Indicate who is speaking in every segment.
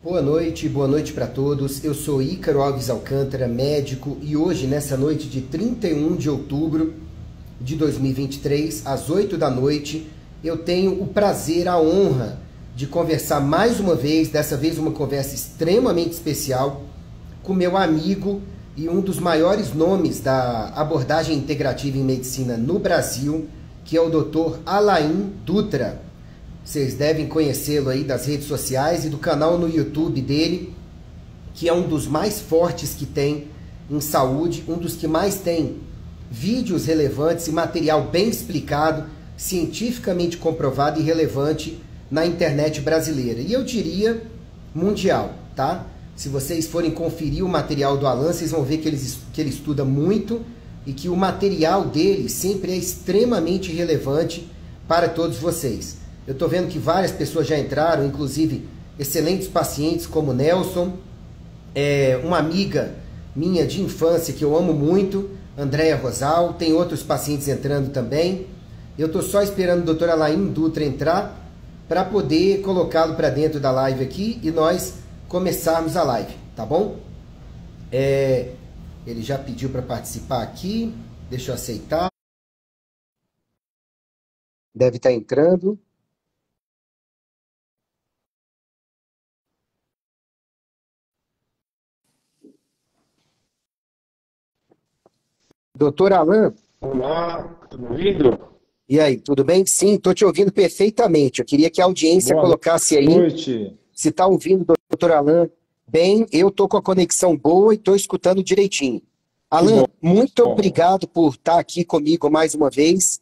Speaker 1: Boa noite para todos. Eu sou Ícaro Alves Alcântara, médico, e hoje, nessa noite de 31 de outubro de 2023, às 8 da noite, eu tenho o prazer, a honra de conversar mais uma vez, dessa vez uma conversa extremamente especial, com meu amigo e um dos maiores nomes da abordagem integrativa em medicina no Brasil, que é o Dr. Alain Dutra. Vocês devem conhecê-lo aí das redes sociais e do canal no YouTube dele, que é um dos mais fortes que tem em saúde, um dos que mais tem vídeos relevantes e material bem explicado, cientificamente comprovado e relevante na internet brasileira. E eu diria mundial, tá? Se vocês forem conferir o material do Alain, vocês vão ver que ele estuda muito e que o material dele sempre é extremamente relevante para todos vocês. Eu estou vendo que várias pessoas já entraram, inclusive excelentes pacientes como Nelson, uma amiga minha de infância que eu amo muito, Andréia Rosal, tem outros pacientes entrando também. Eu estou só esperando o Dr. Alain Dutra entrar para poder colocá-lo para dentro da live aqui e nós começarmos a live, tá bom? Ele já pediu para participar aqui, deixa eu aceitar. Deve estar entrando. Doutor Alain.
Speaker 2: Olá, tudo ouvindo?
Speaker 1: E aí, tudo bem? Sim, estou te ouvindo perfeitamente. Eu queria que a audiência
Speaker 2: Boa
Speaker 1: colocasse aí,
Speaker 2: noite.
Speaker 1: se está ouvindo o doutor Alain bem, eu estou com a conexão boa e estou escutando direitinho.
Speaker 2: Que
Speaker 1: Alain,
Speaker 2: bom.
Speaker 1: muito obrigado por estar aqui comigo mais uma vez.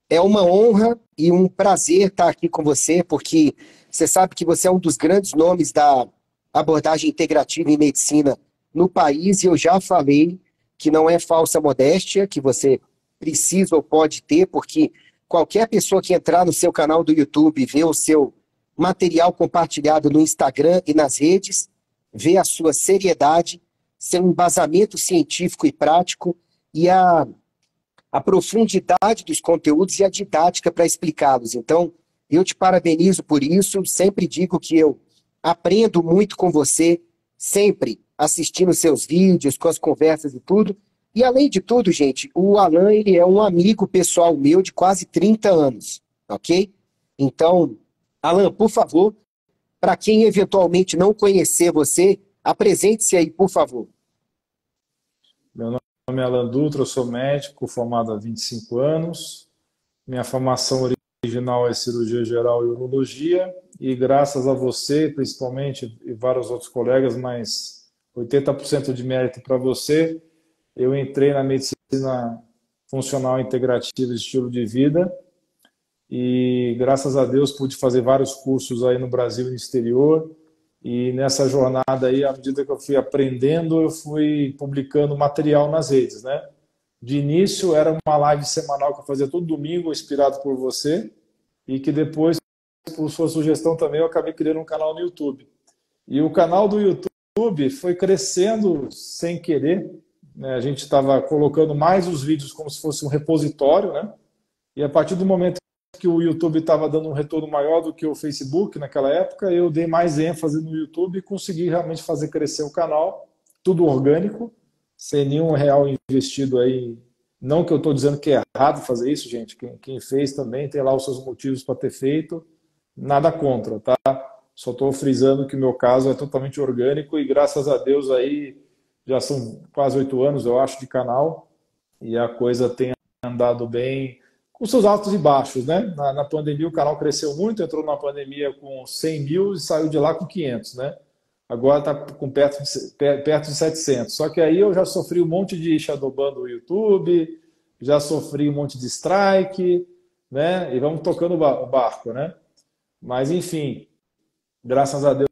Speaker 1: É uma honra e um prazer estar aqui com você, porque você sabe que você é um dos grandes nomes da abordagem integrativa em medicina no país, e eu já falei que não é falsa modéstia, que você precisa ou pode ter, porque qualquer pessoa que entrar no seu canal do YouTube e ver o seu material compartilhado no Instagram e nas redes, vê a sua seriedade, seu embasamento científico e prático e a profundidade dos conteúdos e a didática para explicá-los. Então, eu te parabenizo por isso, sempre digo que eu aprendo muito com você, sempre assistindo seus vídeos, com as conversas e tudo. E além de tudo, gente, o Alain, ele é um amigo pessoal meu de quase 30 anos, ok? Então, Alain, por favor, para quem eventualmente não conhecer você, apresente-se aí, por favor.
Speaker 2: Meu nome é Alain Dutra, eu sou médico formado há 25 anos. Minha formação original é cirurgia geral e urologia. E graças a você, principalmente, e vários outros colegas, mas 80% de mérito para você, eu entrei na medicina funcional integrativa e estilo de vida. E graças a Deus pude fazer vários cursos aí no Brasil e no exterior. E nessa jornada aí, à medida que eu fui aprendendo, eu fui publicando material nas redes, né? De início era uma live semanal que eu fazia todo domingo, inspirado por você, e que depois, por sua sugestão também, eu acabei criando um canal no YouTube. E o canal do YouTube foi crescendo sem querer, né? A gente estava colocando mais os vídeos como se fosse um repositório, né? E a partir do momento que o YouTube estava dando um retorno maior do que o Facebook naquela época, eu dei mais ênfase no YouTube e consegui realmente fazer crescer o canal, tudo orgânico, sem nenhum real investido aí. Não que eu estou dizendo que é errado fazer isso, gente. Quem fez também tem lá os seus motivos para ter feito. Nada contra, tá? Só estou frisando que o meu caso é totalmente orgânico e graças a Deus aí já são quase 8 anos, eu acho, de canal e a coisa tem andado bem, com seus altos e baixos, né? Na pandemia o canal cresceu muito, entrou na pandemia com 100 mil e saiu de lá com 500, né? Agora está com perto de 700. Só que aí eu já sofri um monte de shadowban do YouTube, já sofri um monte de strike, né? E vamos tocando o barco, né? Mas enfim, graças a Deus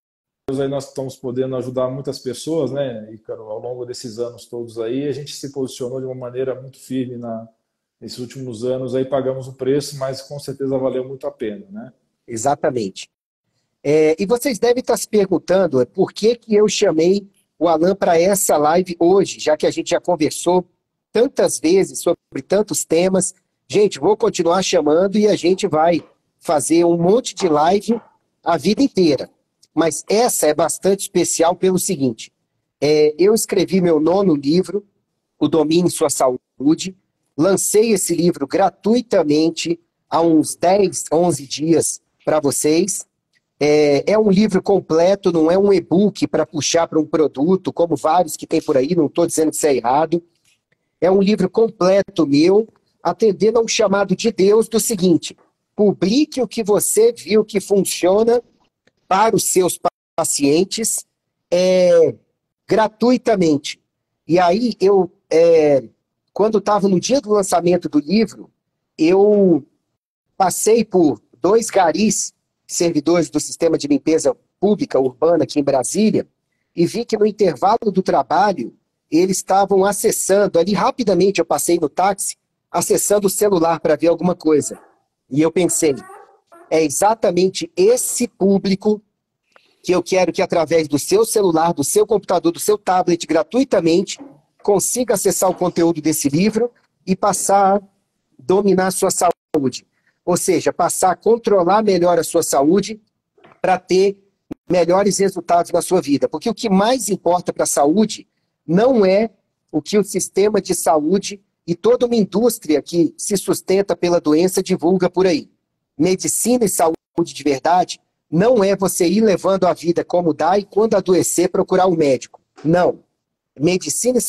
Speaker 2: aí nós estamos podendo ajudar muitas pessoas, né, Ícaro, ao longo desses anos todos aí. A gente se posicionou de uma maneira muito firme nesses últimos anos, aí pagamos o preço, mas com certeza valeu muito a pena, né?
Speaker 1: Exatamente. E vocês devem estar se perguntando por que eu chamei o Alain para essa live hoje, já que a gente já conversou tantas vezes sobre tantos temas. Gente, vou continuar chamando e a gente vai fazer um monte de live a vida inteira. mas essa é bastante especial pelo seguinte, eu escrevi meu 9º livro, O Domine Sua Saúde, lancei esse livro gratuitamente há uns 10, 11 dias para vocês. É um livro completo, não é um e-book para puxar para um produto, como vários que tem por aí, não estou dizendo que isso é errado. É um livro completo meu, atendendo a um chamado de Deus do seguinte: publique o que você viu que funciona para os seus pacientes gratuitamente. E aí, quando estava no dia do lançamento do livro, eu passei por 2 garis, servidores do sistema de limpeza pública urbana aqui em Brasília, e vi que no intervalo do trabalho, eles estavam acessando, ali rapidamente eu passei no táxi, acessando o celular para ver alguma coisa. E eu pensei, é exatamente esse público que eu quero que através do seu celular, do seu computador, do seu tablet, gratuitamente, consiga acessar o conteúdo desse livro e passar a dominar a sua saúde. Ou seja, passar a controlar melhor a sua saúde para ter melhores resultados na sua vida. Porque o que mais importa para a saúde não é o que o sistema de saúde e toda uma indústria que se sustenta pela doença divulga por aí. Medicina e saúde de verdade não é você ir levando a vida como dá e quando adoecer procurar um médico. Não. Medicina e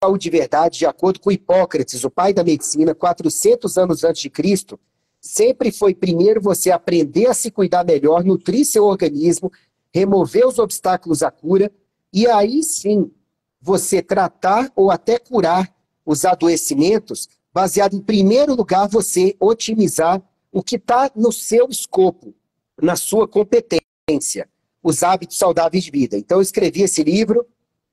Speaker 1: saúde de verdade, de acordo com Hipócrates, o pai da medicina, 400 anos antes de Cristo, sempre foi primeiro você aprender a se cuidar melhor, nutrir seu organismo, remover os obstáculos à cura, e aí sim você tratar ou até curar os adoecimentos, baseado em primeiro lugar você otimizar o que está no seu escopo, na sua competência, os hábitos saudáveis de vida. Então eu escrevi esse livro,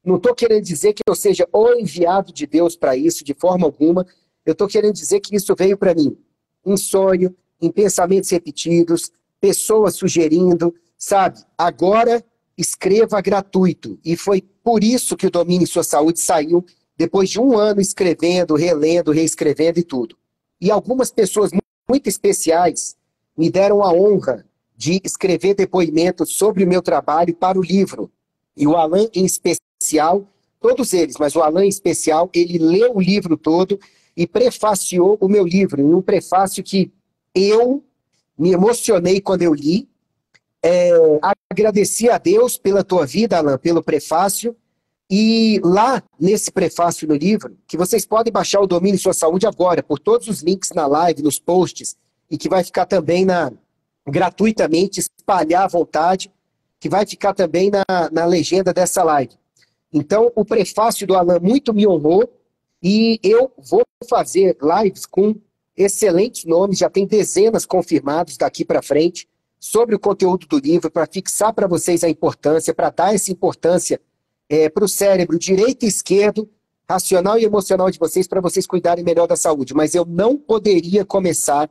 Speaker 1: não estou querendo dizer que eu seja o enviado de Deus para isso, de forma alguma, eu estou querendo dizer que isso veio para mim em sonho, em pensamentos repetidos, pessoas sugerindo, sabe? Agora escreva gratuito. E foi por isso que o Domine Sua Saúde saiu depois de 1 ano escrevendo, relendo, reescrevendo e tudo. E algumas pessoas muito especiais me deram a honra de escrever depoimentos sobre o meu trabalho para o livro. E o Alan em especial, todos eles, mas o Alan em especial, ele leu o livro todo e prefaciou o meu livro, em um prefácio que eu me emocionei quando eu li. Agradeci a Deus pela tua vida, Alan, pelo prefácio. E lá, nesse prefácio no livro, que vocês podem baixar o Domine Sua Saúde agora, por todos os links na live, nos posts, e que vai ficar também gratuitamente, espalhar à vontade, que vai ficar também na legenda dessa live. Então, o prefácio do Alan muito me honrou, e eu vou fazer lives com excelentes nomes, já tem dezenas confirmados daqui para frente, sobre o conteúdo do livro, para fixar para vocês a importância, para dar essa importância para o cérebro direito e esquerdo, racional e emocional de vocês, para vocês cuidarem melhor da saúde. Mas eu não poderia começar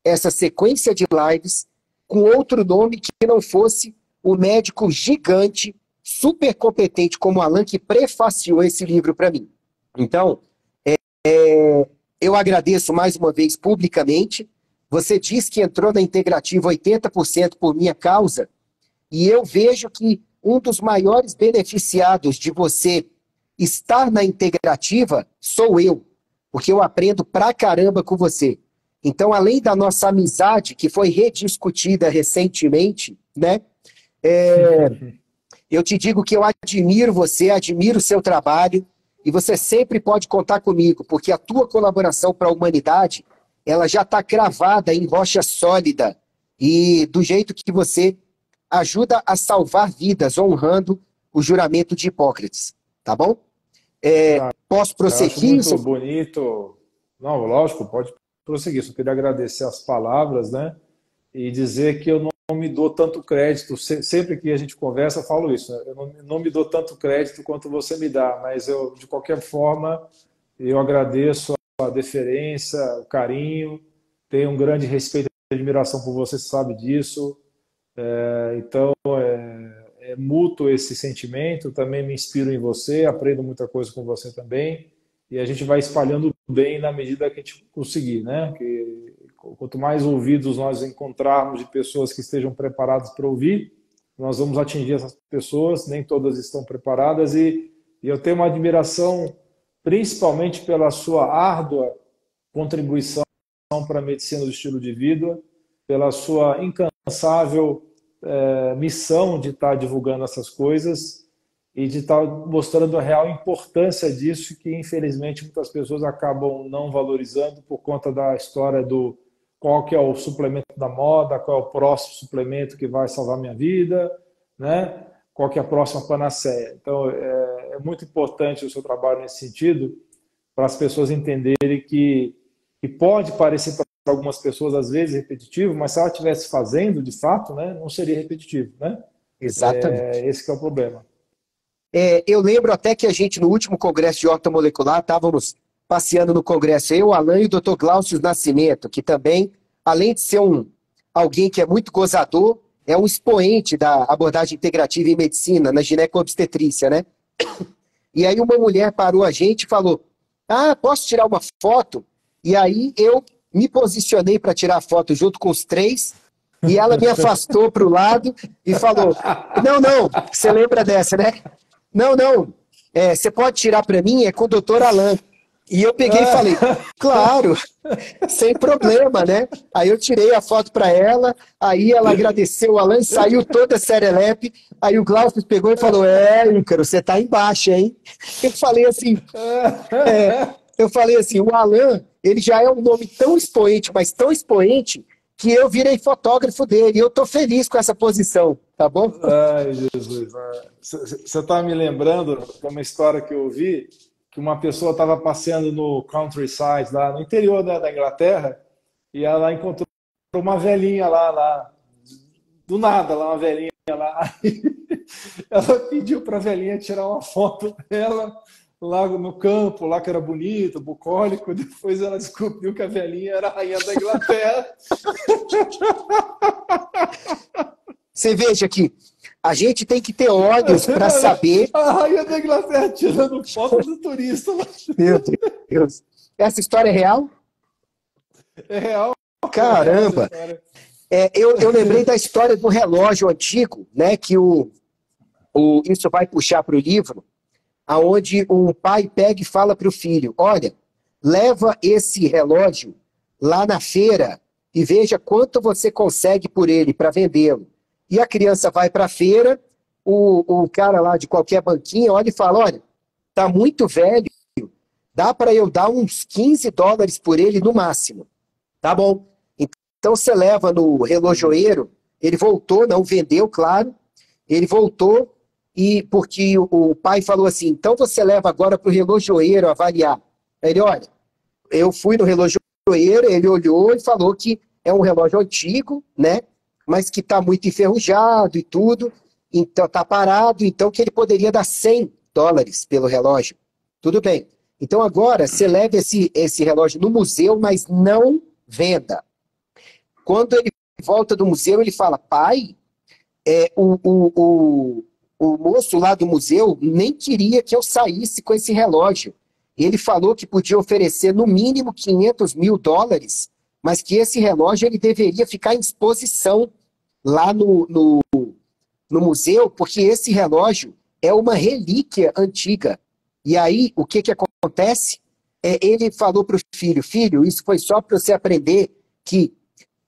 Speaker 1: essa sequência de lives com outro nome que não fosse o médico gigante, super competente como o Alan, que prefaciou esse livro para mim. Então, eu agradeço mais uma vez publicamente. Você diz que entrou na Integrativa 80% por minha causa, e eu vejo que um dos maiores beneficiados de você estar na Integrativa sou eu, porque eu aprendo pra caramba com você. Então, além da nossa amizade, que foi rediscutida recentemente, né? Eu te digo que eu admiro você, admiro o seu trabalho, e você sempre pode contar comigo, porque a tua colaboração para a humanidade, ela já está cravada em rocha sólida, e do jeito que você ajuda a salvar vidas, honrando o juramento de Hipócrates. Tá bom? Posso prosseguir?
Speaker 2: Eu acho muito bonito. Não, lógico, pode prosseguir. Só queria agradecer as palavras, né? E dizer que eu não me dou tanto crédito. Sempre que a gente conversa, eu falo isso. Né? Eu não me dou tanto crédito quanto você me dá, mas eu, de qualquer forma, eu agradeço a deferência, o carinho, tenho um grande respeito e admiração por você, você sabe disso. Então, é mútuo esse sentimento, também me inspiro em você, aprendo muita coisa com você também, e a gente vai espalhando bem na medida que a gente conseguir, né? Quanto mais ouvidos nós encontrarmos de pessoas que estejam preparadas para ouvir, nós vamos atingir essas pessoas, nem todas estão preparadas, e eu tenho uma admiração principalmente pela sua árdua contribuição para a medicina do estilo de vida, pela sua incansável missão de estar divulgando essas coisas e de estar mostrando a real importância disso, que infelizmente muitas pessoas acabam não valorizando por conta da história do qual que é o suplemento da moda, qual é o próximo suplemento que vai salvar minha vida, né? Qual que é a próxima panaceia. Então, é muito importante o seu trabalho nesse sentido, para as pessoas entenderem que pode parecer para algumas pessoas, às vezes, repetitivo, mas se ela estivesse fazendo, de fato, né, não seria repetitivo, né?
Speaker 1: Exatamente.
Speaker 2: Esse que é o problema.
Speaker 1: Eu lembro até que a gente, no último congresso de ortomolecular, estávamos passeando no congresso, eu, o Alan e o Dr. Glaucio Nascimento, que também, além de ser alguém que é muito gozador, é um expoente da abordagem integrativa em medicina, na gineco-obstetrícia, né? E aí uma mulher parou a gente e falou, posso tirar uma foto? E aí eu me posicionei para tirar a foto junto com os três, e ela me afastou para o lado e falou, não, você lembra dessa, né? Não, você pode tirar para mim, é com o doutor Alan. E eu peguei e falei, claro, sem problema, né? Aí eu tirei a foto para ela, aí ela agradeceu o Alan e saiu toda serelepe. Aí o Glaucio pegou e falou, Ícaro, você tá embaixo, hein? Eu falei assim, o Alan, ele já é um nome tão expoente, mas tão expoente, que eu virei fotógrafo dele. E eu tô feliz com essa posição, tá bom?
Speaker 2: Ai, Jesus. Você está me lembrando de uma história que eu ouvi, que uma pessoa estava passeando no countryside, lá no interior da Inglaterra, e ela encontrou uma velhinha lá, do nada, lá, uma velhinha lá. Aí ela pediu para a velhinha tirar uma foto dela lá no campo, lá que era bonito, bucólico. Depois ela descobriu que a velhinha era a rainha da Inglaterra.
Speaker 1: Você veja que a gente tem que ter olhos para saber.
Speaker 2: A rainha da Inglaterra tirando foto do turista.
Speaker 1: Meu Deus. Essa história é real?
Speaker 2: É real.
Speaker 1: Caramba! Eu lembrei da história do relógio antigo, né? Que isso vai puxar para o livro, aonde o pai pega e fala para o filho: olha, leva esse relógio lá na feira e veja quanto você consegue por ele para vendê-lo. E a criança vai para a feira, o cara lá de qualquer banquinha olha e fala: olha, tá muito velho, dá para eu dar uns $15 por ele no máximo. Tá bom. Então você leva no relojoeiro, ele voltou, não vendeu, claro, ele voltou, e porque o pai falou assim: então você leva agora para o relojoeiro avaliar. Ele, olha, eu fui no relojoeiro, ele olhou e falou que é um relógio antigo, né? Mas que está muito enferrujado e tudo, então está parado, então que ele poderia dar $100 pelo relógio. Tudo bem. Então agora você leva esse relógio no museu, mas não venda. Quando ele volta do museu, ele fala: pai, o moço lá do museu nem queria que eu saísse com esse relógio. Ele falou que podia oferecer no mínimo $500 mil, mas que esse relógio ele deveria ficar em exposição lá no museu, porque esse relógio é uma relíquia antiga. E aí, o que acontece? Ele falou para o filho: filho, isso foi só para você aprender que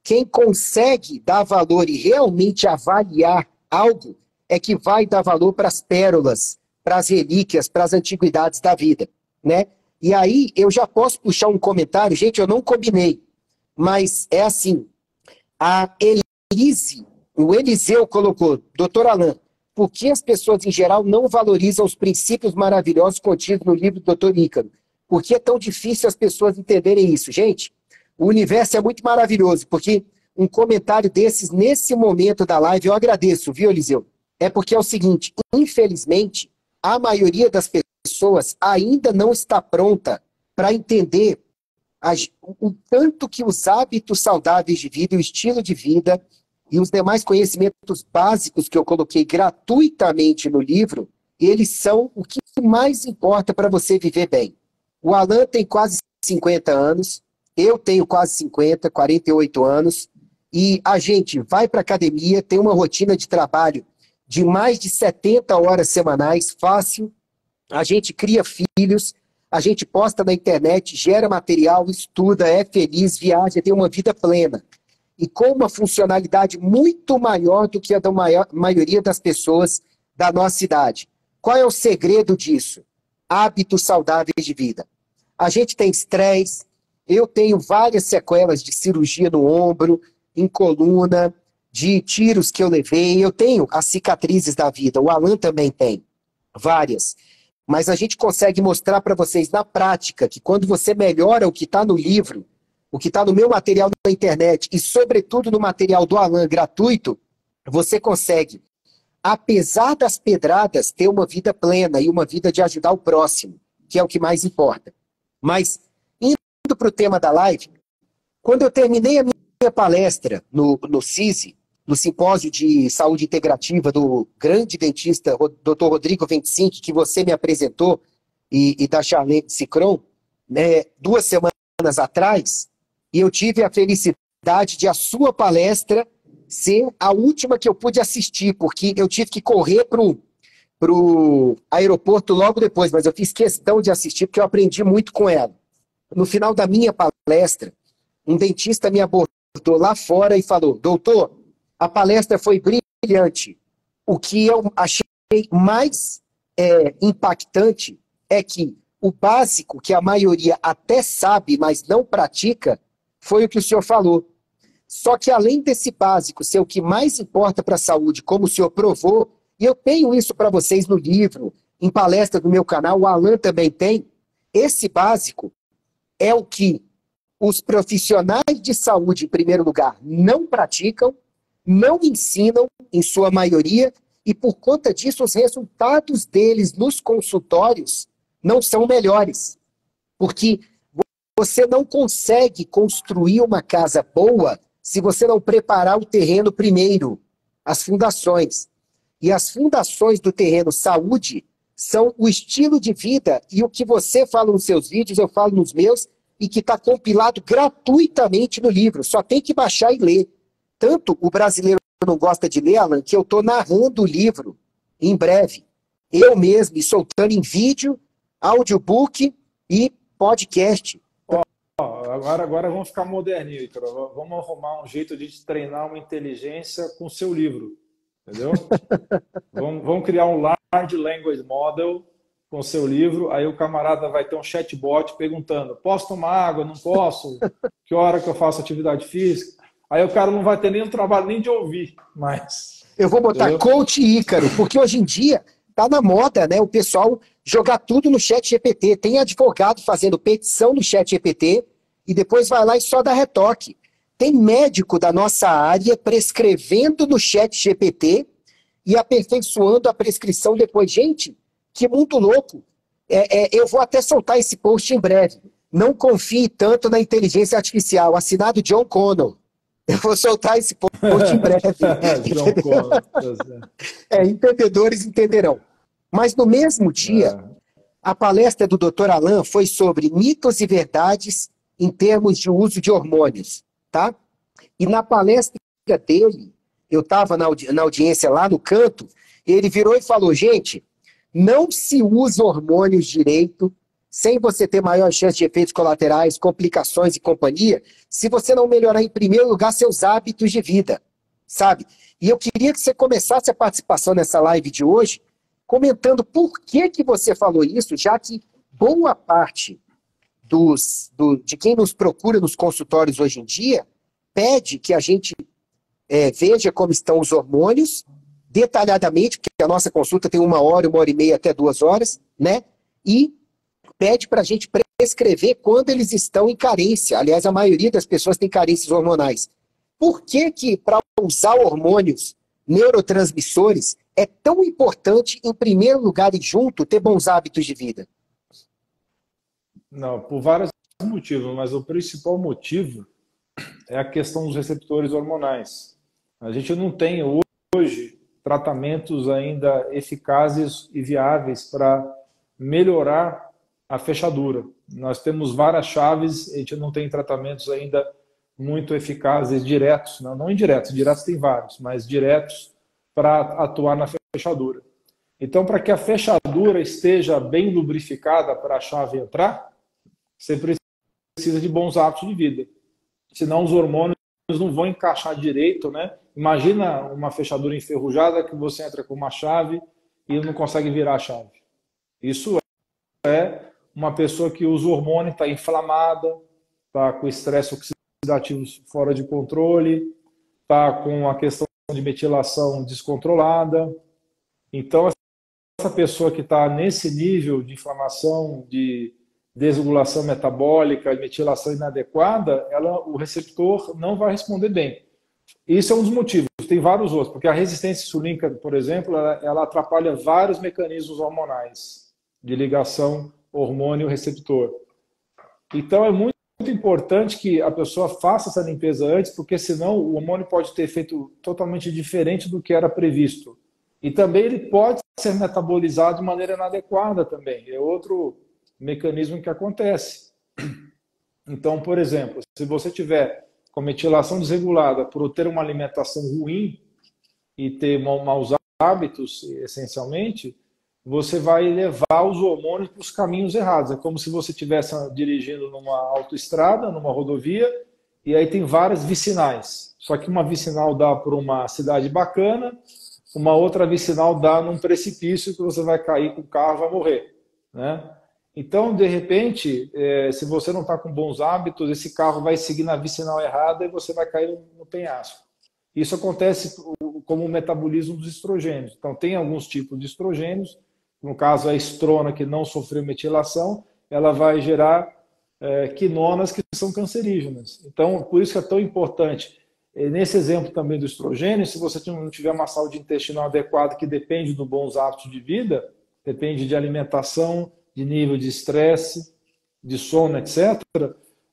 Speaker 1: quem consegue dar valor e realmente avaliar algo é que vai dar valor para as pérolas, para as relíquias, para as antiguidades da vida, né? E aí, eu já posso puxar um comentário, gente, eu não combinei, mas é assim, a Elise, o Eliseu colocou: doutor Alan, por que as pessoas em geral não valorizam os princípios maravilhosos contidos no livro do Dr. Ícaro? Por que é tão difícil as pessoas entenderem isso? Gente, o universo é muito maravilhoso, porque um comentário desses, nesse momento da live, eu agradeço, viu, Eliseu? É porque é o seguinte: infelizmente, a maioria das pessoas ainda não está pronta para entender o tanto que os hábitos saudáveis de vida, o estilo de vida e os demais conhecimentos básicos que eu coloquei gratuitamente no livro, eles são o que mais importa para você viver bem. O Alan tem quase 50 anos, eu tenho quase 50, 48 anos, e a gente vai para a academia, tem uma rotina de trabalho de mais de 70 horas semanais, fácil. A gente cria filhos, a gente posta na internet, gera material, estuda, é feliz, viaja, tem uma vida plena. E com uma funcionalidade muito maior do que a da maioria das pessoas da nossa idade. Qual é o segredo disso? Hábitos saudáveis de vida. A gente tem estresse, eu tenho várias sequelas de cirurgia no ombro, em coluna, de tiros que eu levei, eu tenho as cicatrizes da vida, o Alan também tem, várias. Mas a gente consegue mostrar para vocês na prática que quando você melhora o que está no livro, o que está no meu material na internet e, sobretudo, no material do Alan gratuito, você consegue, apesar das pedradas, ter uma vida plena e uma vida de ajudar o próximo, que é o que mais importa. Mas, indo para o tema da live, quando eu terminei a minha palestra no CISI, no Simpósio de Saúde Integrativa do grande dentista Dr. Rodrigo Ventsinck, que você me apresentou, e da Charlene Cicron, né, 2 semanas atrás, e eu tive a felicidade de a sua palestra ser a última que eu pude assistir, porque eu tive que correr pro aeroporto logo depois, mas eu fiz questão de assistir porque eu aprendi muito com ela. No final da minha palestra, um dentista me abordou lá fora e falou: doutor, a palestra foi brilhante. O que eu achei mais impactante é que o básico, que a maioria até sabe, mas não pratica, foi o que o senhor falou. Só que além desse básico ser o que mais importa para a saúde, como o senhor provou, e eu tenho isso para vocês no livro, em palestra do meu canal, o Alan também tem, esse básico é o que os profissionais de saúde, em primeiro lugar, não praticam, não ensinam, em sua maioria, e por conta disso os resultados deles nos consultórios não são melhores. Porque você não consegue construir uma casa boa se você não preparar o terreno primeiro, as fundações. E as fundações do terreno saúde são o estilo de vida e o que você fala nos seus vídeos, eu falo nos meus, e que está compilado gratuitamente no livro. Só tem que baixar e ler. Tanto o brasileiro não gosta de ler, Alan, que eu estou narrando o livro em breve. Eu mesmo, soltando em vídeo, audiobook e podcast.
Speaker 2: Agora vamos ficar moderninho, Ícaro. Vamos arrumar um jeito de treinar uma inteligência com o seu livro. Entendeu? vamos criar um Large Language Model com o seu livro. Aí o camarada vai ter um chatbot perguntando: posso tomar água? Não posso? Que hora que eu faço atividade física? Aí o cara não vai ter nenhum trabalho nem de ouvir mais.
Speaker 1: Eu vou botar entendeu? Coach Ícaro, porque hoje em dia tá na moda, né? O pessoal jogar tudo no chat GPT. Tem advogado fazendo petição no chat GPT e depois vai lá e só dá retoque. Tem médico da nossa área prescrevendo no chat GPT e aperfeiçoando a prescrição depois. Gente, que mundo louco. Eu vou até soltar esse post em breve. Não confie tanto na inteligência artificial. Assinado John Connor. Eu vou soltar esse post em breve.
Speaker 2: John Connor.
Speaker 1: Entendedores entenderão. Mas no mesmo dia, a palestra do Dr. Alan foi sobre mitos e verdades em termos de uso de hormônios. Tá? E na palestra dele, eu estava na audiência lá no canto, ele virou e falou: gente, não se usa hormônios direito sem você ter maior chance de efeitos colaterais, complicações e companhia, se você não melhorar em primeiro lugar seus hábitos de vida, sabe? E eu queria que você começasse a participação nessa live de hoje comentando por que você falou isso, já que boa parte de quem nos procura nos consultórios hoje em dia pede que a gente veja como estão os hormônios detalhadamente, porque a nossa consulta tem 1 hora, 1h30 até 2 horas, né? E pede para a gente prescrever quando eles estão em carência. Aliás, a maioria das pessoas tem carências hormonais. Por que para usar hormônios neurotransmissores é tão importante, em primeiro lugar e junto, ter bons hábitos de vida?
Speaker 2: Não, por vários motivos, mas o principal motivo é a questão dos receptores hormonais. A gente não tem hoje tratamentos ainda eficazes e viáveis para melhorar a fechadura. Nós temos várias chaves, a gente não tem tratamentos ainda muito eficazes diretos, não indiretos, diretos tem vários, mas diretos para atuar na fechadura. Então, para que a fechadura esteja bem lubrificada para a chave entrar, você precisa de bons hábitos de vida. Senão os hormônios não vão encaixar direito, né? Imagina uma fechadura enferrujada que você entra com uma chave e não consegue virar a chave. Isso é uma pessoa que usa hormônio, está inflamada, está com estresse oxidativo fora de controle, está com a questão de metilação descontrolada. Então, essa pessoa que está nesse nível de inflamação, de desregulação metabólica, metilação inadequada, o receptor não vai responder bem. Isso é um dos motivos, tem vários outros, porque a resistência insulínica, por exemplo, ela atrapalha vários mecanismos hormonais de ligação hormônio-receptor. Então é muito importante que a pessoa faça essa limpeza antes, porque senão o hormônio pode ter efeito totalmente diferente do que era previsto. E também ele pode ser metabolizado de maneira inadequada também. É outro mecanismo que acontece. Então, por exemplo, se você tiver com metilação desregulada por ter uma alimentação ruim e ter maus hábitos, essencialmente, você vai levar os hormônios para os caminhos errados. É como se você estivesse dirigindo numa autoestrada, numa rodovia, e aí tem várias vicinais. Só que uma vicinal dá para uma cidade bacana, uma outra vicinal dá num precipício que você vai cair com o carro e vai morrer, né? Então, de repente, se você não está com bons hábitos, esse carro vai seguir na vicinal errada e você vai cair no penhasco. Isso acontece como o metabolismo dos estrogênios. Então, tem alguns tipos de estrogênios, no caso a estrona que não sofreu metilação, ela vai gerar quinonas que são cancerígenas. Então, por isso que é tão importante. Nesse exemplo também do estrogênio, se você não tiver uma saúde intestinal adequada, que depende dos bons hábitos de vida, depende de alimentação, de nível de estresse, de sono, etc.,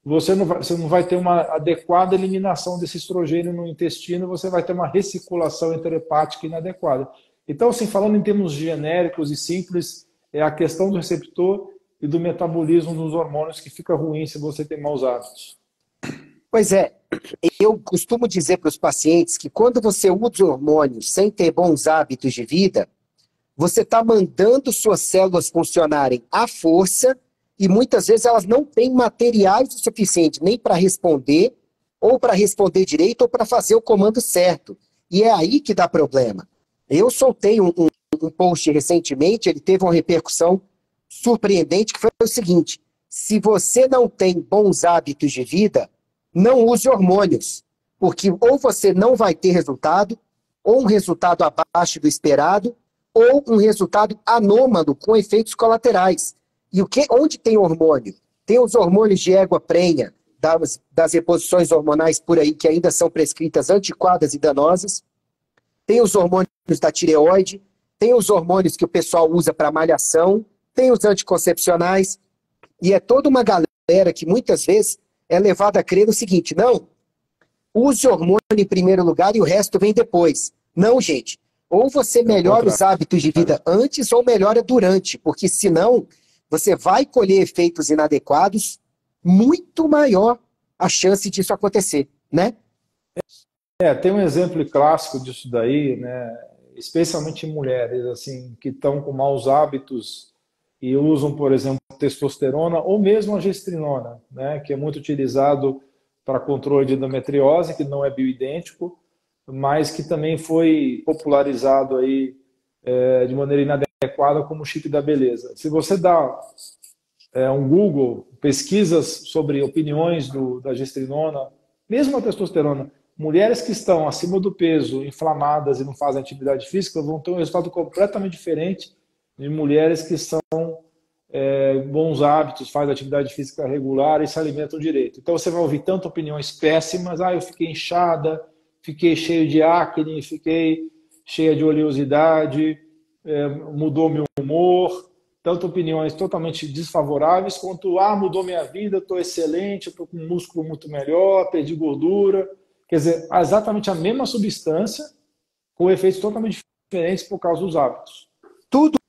Speaker 2: você não vai ter uma adequada eliminação desse estrogênio no intestino, você vai ter uma recirculação enterohepática inadequada. Então, assim, falando em termos genéricos e simples, é a questão do receptor e do metabolismo dos hormônios que fica ruim se você tem maus hábitos.
Speaker 1: Pois é, eu costumo dizer para os pacientes que quando você usa hormônios sem ter bons hábitos de vida, você está mandando suas células funcionarem à força e muitas vezes elas não têm materiais o suficiente nem para responder, ou para responder direito, ou para fazer o comando certo. E é aí que dá problema. Eu soltei um post recentemente, ele teve uma repercussão surpreendente, que foi o seguinte: se você não tem bons hábitos de vida, não use hormônios, porque ou você não vai ter resultado, ou um resultado abaixo do esperado, ou um resultado anômalo com efeitos colaterais. E onde tem hormônio? Tem os hormônios de égua prenha, das reposições hormonais por aí, que ainda são prescritas antiquadas e danosas. Tem os hormônios da tireoide, tem os hormônios que o pessoal usa para malhação, tem os anticoncepcionais, e é toda uma galera que muitas vezes é levada a crer no seguinte: não, use hormônio em primeiro lugar e o resto vem depois. Não, gente. Ou você melhora os hábitos de vida antes ou melhora durante, porque senão você vai colher efeitos inadequados, muito maior a chance disso acontecer, né?
Speaker 2: Tem um exemplo clássico disso daí, né? Especialmente em mulheres assim, que estão com maus hábitos e usam, por exemplo, testosterona ou mesmo a gestrinona, né? Que é muito utilizado para controle de endometriose, que não é bioidêntico, mas que também foi popularizado aí de maneira inadequada como chip da beleza. Se você dá um Google, pesquisas sobre opiniões da gestrinona, mesmo a testosterona, mulheres que estão acima do peso, inflamadas e não fazem atividade física, vão ter um resultado completamente diferente de mulheres que são bons hábitos, fazem atividade física regular e se alimentam direito. Então você vai ouvir tanto opiniões péssimas: eu fiquei inchada, fiquei cheio de acne, fiquei cheia de oleosidade, mudou meu humor. Tanto opiniões totalmente desfavoráveis, quanto mudou minha vida, estou excelente, estou com um músculo muito melhor, perdi gordura. Quer dizer, exatamente a mesma substância, com efeitos totalmente diferentes por causa dos hábitos.
Speaker 1: Tudo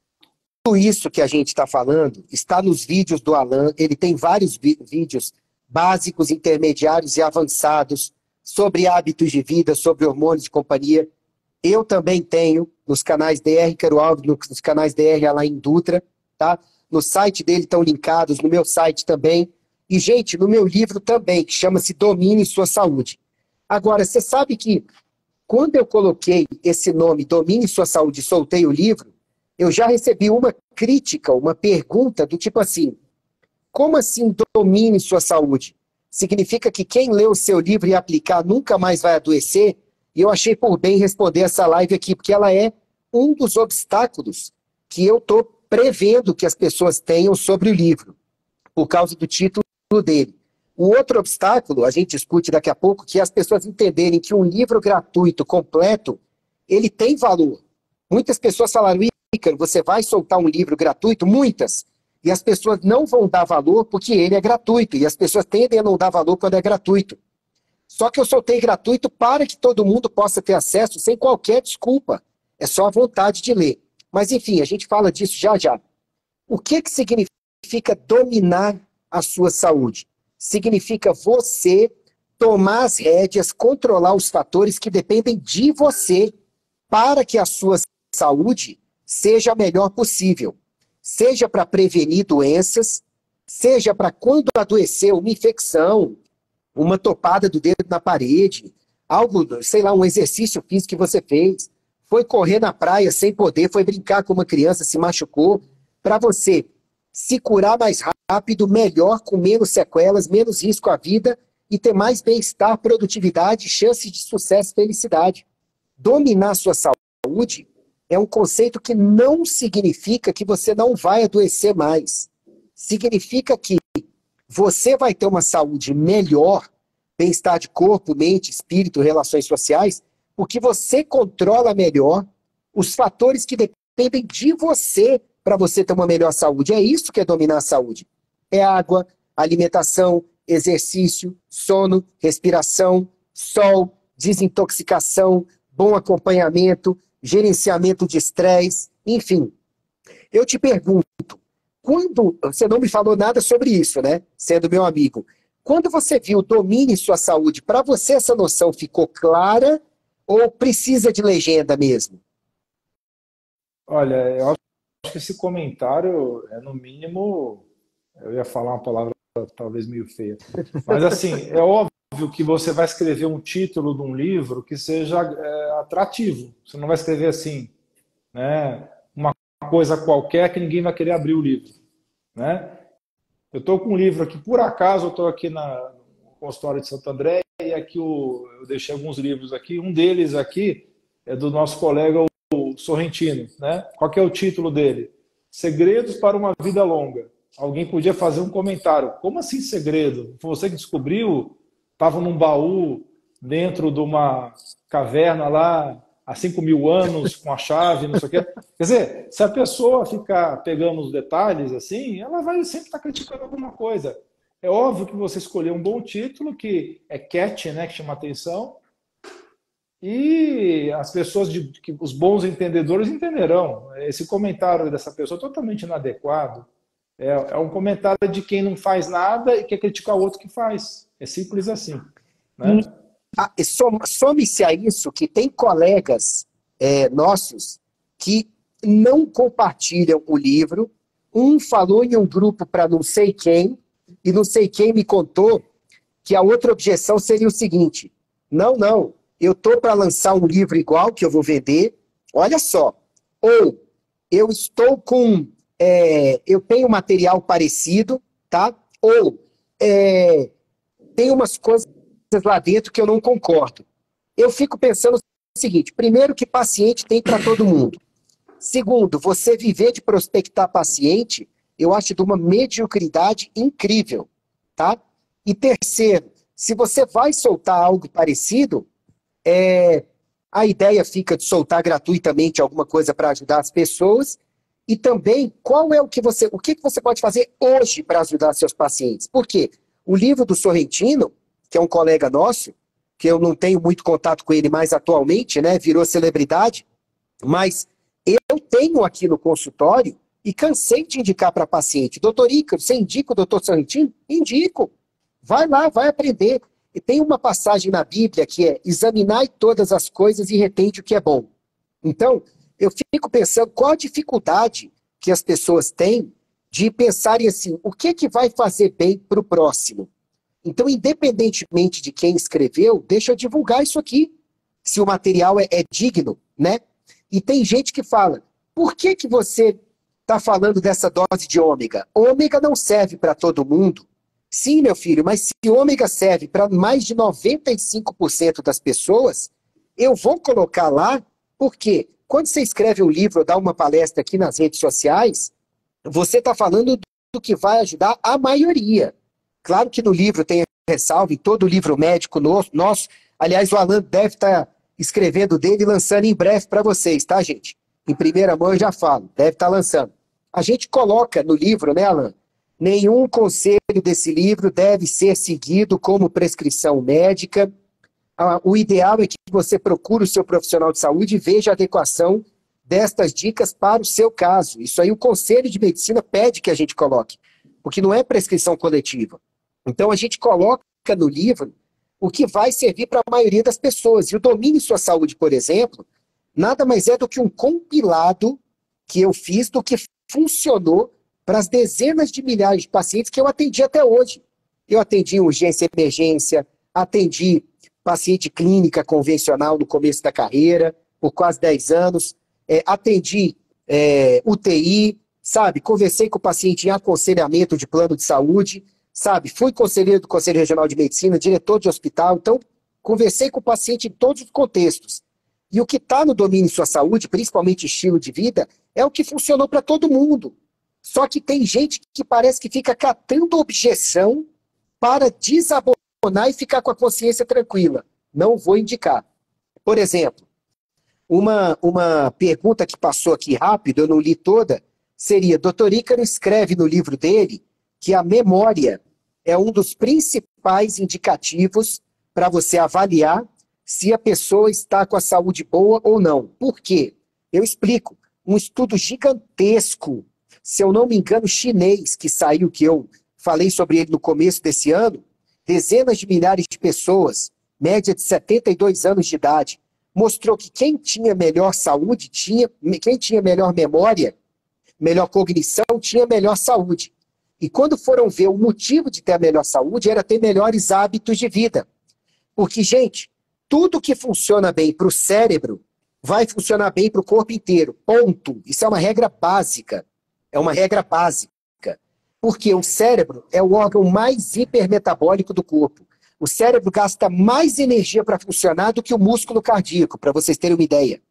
Speaker 1: isso que a gente está falando está nos vídeos do Alan. Ele tem vários vídeos básicos, intermediários e avançados sobre hábitos de vida, sobre hormônios de companhia. Eu também tenho nos canais DR Ícaro Alves, nos canais DR Alain Dutra, tá? No site dele estão linkados, no meu site também. E, gente, no meu livro também, que chama-se Domine Sua Saúde. Agora, você sabe que quando eu coloquei esse nome, Domine Sua Saúde, e soltei o livro, eu já recebi uma crítica, uma pergunta do tipo assim, como assim domine sua saúde? Significa que quem lê o seu livro e aplicar nunca mais vai adoecer? E eu achei por bem responder essa live aqui, porque ela é um dos obstáculos que eu estou prevendo que as pessoas tenham sobre o livro, por causa do título dele. O outro obstáculo, a gente discute daqui a pouco, que é as pessoas entenderem que um livro gratuito, completo, ele tem valor. Muitas pessoas falaram, Ícaro, você vai soltar um livro gratuito? Muitas. E as pessoas não vão dar valor porque ele é gratuito. E as pessoas tendem a não dar valor quando é gratuito. Só que eu soltei gratuito para que todo mundo possa ter acesso sem qualquer desculpa. É só a vontade de ler. Mas enfim, a gente fala disso já já. O que significa dominar a sua saúde? Significa você tomar as rédeas, controlar os fatores que dependem de você para que a sua saúde seja a melhor possível. Seja para prevenir doenças, seja para quando adoecer uma infecção, uma topada do dedo na parede, algo, sei lá, um exercício físico que você fez, foi correr na praia sem poder, foi brincar com uma criança, se machucou, para você se curar mais rápido, melhor, com menos sequelas, menos risco à vida e ter mais bem-estar, produtividade, chances de sucesso e felicidade. Dominar sua saúde é um conceito que não significa que você não vai adoecer mais. Significa que você vai ter uma saúde melhor, bem-estar de corpo, mente, espírito, relações sociais, porque você controla melhor os fatores que dependem de você para você ter uma melhor saúde. É isso que é dominar a saúde. É água, alimentação, exercício, sono, respiração, sol, desintoxicação, bom acompanhamento, gerenciamento de estresse, enfim. Eu te pergunto, quando você não me falou nada sobre isso, né? Sendo meu amigo. Quando você viu Domine Sua Saúde, para você essa noção ficou clara ou precisa de legenda mesmo?
Speaker 2: Olha, eu acho que esse comentário é, no mínimo, eu ia falar uma palavra talvez meio feia, mas assim, é óbvio que você vai escrever um título de um livro que seja atrativo. Você não vai escrever assim, né, uma coisa qualquer que ninguém vai querer abrir o livro, né? Eu estou com um livro aqui, por acaso eu estou aqui no consultório de Santo André e aqui eu deixei alguns livros aqui. Um deles aqui é do nosso colega, o Sorrentino, né? Qual que é o título dele? Segredos para uma Vida Longa. Alguém podia fazer um comentário. Como assim segredo? Foi você que descobriu? Estava num baú dentro de uma caverna lá há 5.000 anos com a chave, não sei o quê. Quer dizer, se a pessoa ficar pegando os detalhes assim, ela vai sempre estar criticando alguma coisa. É óbvio que você escolheu um bom título, que é catchy, né, que chama atenção, e as pessoas, os bons entendedores entenderão. Esse comentário dessa pessoa é totalmente inadequado. É um comentário de quem não faz nada e quer criticar o outro que faz. É simples assim, né?
Speaker 1: Some-se a isso que tem colegas nossos que não compartilham o livro. Um falou em um grupo para não sei quem, e não sei quem me contou que a outra objeção seria o seguinte: não, eu estou para lançar um livro igual que eu vou vender, olha só, ou eu estou com, eu tenho material parecido, tá? Ou tem umas coisas lá dentro que eu não concordo. Eu fico pensando o seguinte: primeiro, que paciente tem para todo mundo. Segundo, você viver de prospectar paciente, eu acho de uma mediocridade incrível, tá? E terceiro, se você vai soltar algo parecido, a ideia fica de soltar gratuitamente alguma coisa para ajudar as pessoas. E também, o que você pode fazer hoje para ajudar seus pacientes? Por quê? O livro do Sorrentino, que é um colega nosso, que eu não tenho muito contato com ele mais atualmente, né? Virou celebridade, mas eu tenho aqui no consultório e cansei de indicar para paciente. Doutor Ícaro, você indica o doutor Sorrentino? Indico. Vai lá, vai aprender. E tem uma passagem na Bíblia que é: examinai todas as coisas e retende o que é bom. Então, eu fico pensando qual a dificuldade que as pessoas têm de pensarem assim, o que é que vai fazer bem para o próximo? Então, independentemente de quem escreveu, deixa eu divulgar isso aqui, se o material é digno, né? E tem gente que fala, por que que você está falando dessa dose de ômega? Ômega não serve para todo mundo. Sim, meu filho, mas se ômega serve para mais de 95% das pessoas, eu vou colocar lá, porque quando você escreve um livro ou dá uma palestra aqui nas redes sociais, você está falando do que vai ajudar a maioria. Claro que no livro tem ressalva, em todo livro médico nosso. Aliás, o Alan deve estar escrevendo dele e lançando em breve para vocês, tá, gente? Em primeira mão eu já falo, deve estar lançando. A gente coloca no livro, né, Alan? Nenhum conselho desse livro deve ser seguido como prescrição médica. O ideal é que você procure o seu profissional de saúde e veja a adequação destas dicas para o seu caso. Isso aí o Conselho de Medicina pede que a gente coloque, porque não é prescrição coletiva. Então a gente coloca no livro o que vai servir para a maioria das pessoas. E o Domine Sua Saúde, por exemplo, nada mais é do que um compilado que eu fiz do que funcionou para as dezenas de milhares de pacientes que eu atendi até hoje. Eu atendi urgência e emergência, atendi paciente clínica convencional no começo da carreira, por quase 10 anos, atendi UTI, sabe? Conversei com o paciente em aconselhamento de plano de saúde, sabe? Fui conselheiro do Conselho Regional de Medicina, diretor de hospital, então conversei com o paciente em todos os contextos. E o que está no Domine Sua Saúde, principalmente estilo de vida, é o que funcionou para todo mundo. Só que tem gente que parece que fica catando objeção para desabonar e ficar com a consciência tranquila. Não vou indicar. Por exemplo, uma pergunta que passou aqui rápido, eu não li toda, seria, Dr. Ícaro escreve no livro dele que a memória é um dos principais indicativos para você avaliar se a pessoa está com a saúde boa ou não. Por quê? Eu explico. Um estudo gigantesco, se eu não me engano, chinês, que saiu, que eu falei sobre ele no começo desse ano, dezenas de milhares de pessoas, média de 72 anos de idade, mostrou que quem tinha melhor saúde, quem tinha melhor memória, melhor cognição, tinha melhor saúde. E quando foram ver o motivo de ter a melhor saúde, era ter melhores hábitos de vida. Porque, gente, tudo que funciona bem para o cérebro vai funcionar bem para o corpo inteiro. Ponto. Isso é uma regra básica. É uma regra básica. Porque o cérebro é o órgão mais hipermetabólico do corpo. O cérebro gasta mais energia para funcionar do que o músculo cardíaco, para vocês terem uma ideia.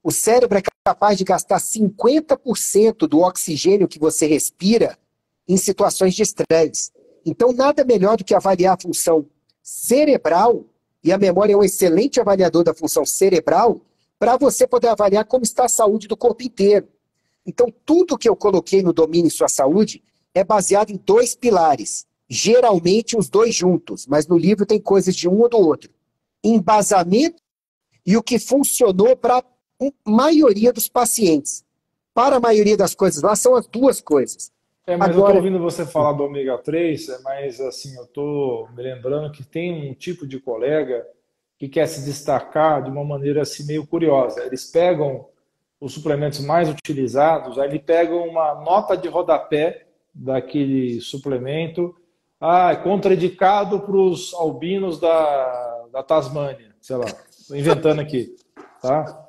Speaker 1: O cérebro é capaz de gastar 50% do oxigênio que você respira em situações de estresse. Então, nada melhor do que avaliar a função cerebral, e a memória é um excelente avaliador da função cerebral, para você poder avaliar como está a saúde do corpo inteiro. Então, tudo que eu coloquei no Domine Sua Saúde é baseado em 2 pilares. Geralmente, os 2 juntos, mas no livro tem coisas de um ou do outro. Embasamento e o que funcionou para a maioria dos pacientes. Para a maioria das coisas lá, são as 2 coisas.
Speaker 2: Mas agora, eu estou ouvindo você falar do ômega 3, mas assim, eu estou me lembrando que tem um tipo de colega que quer se destacar de uma maneira assim meio curiosa. Eles pegam os suplementos mais utilizados, aí eles pegam uma nota de rodapé daquele suplemento, contraindicado para os albinos da Tasmânia, sei lá, estou inventando aqui, tá?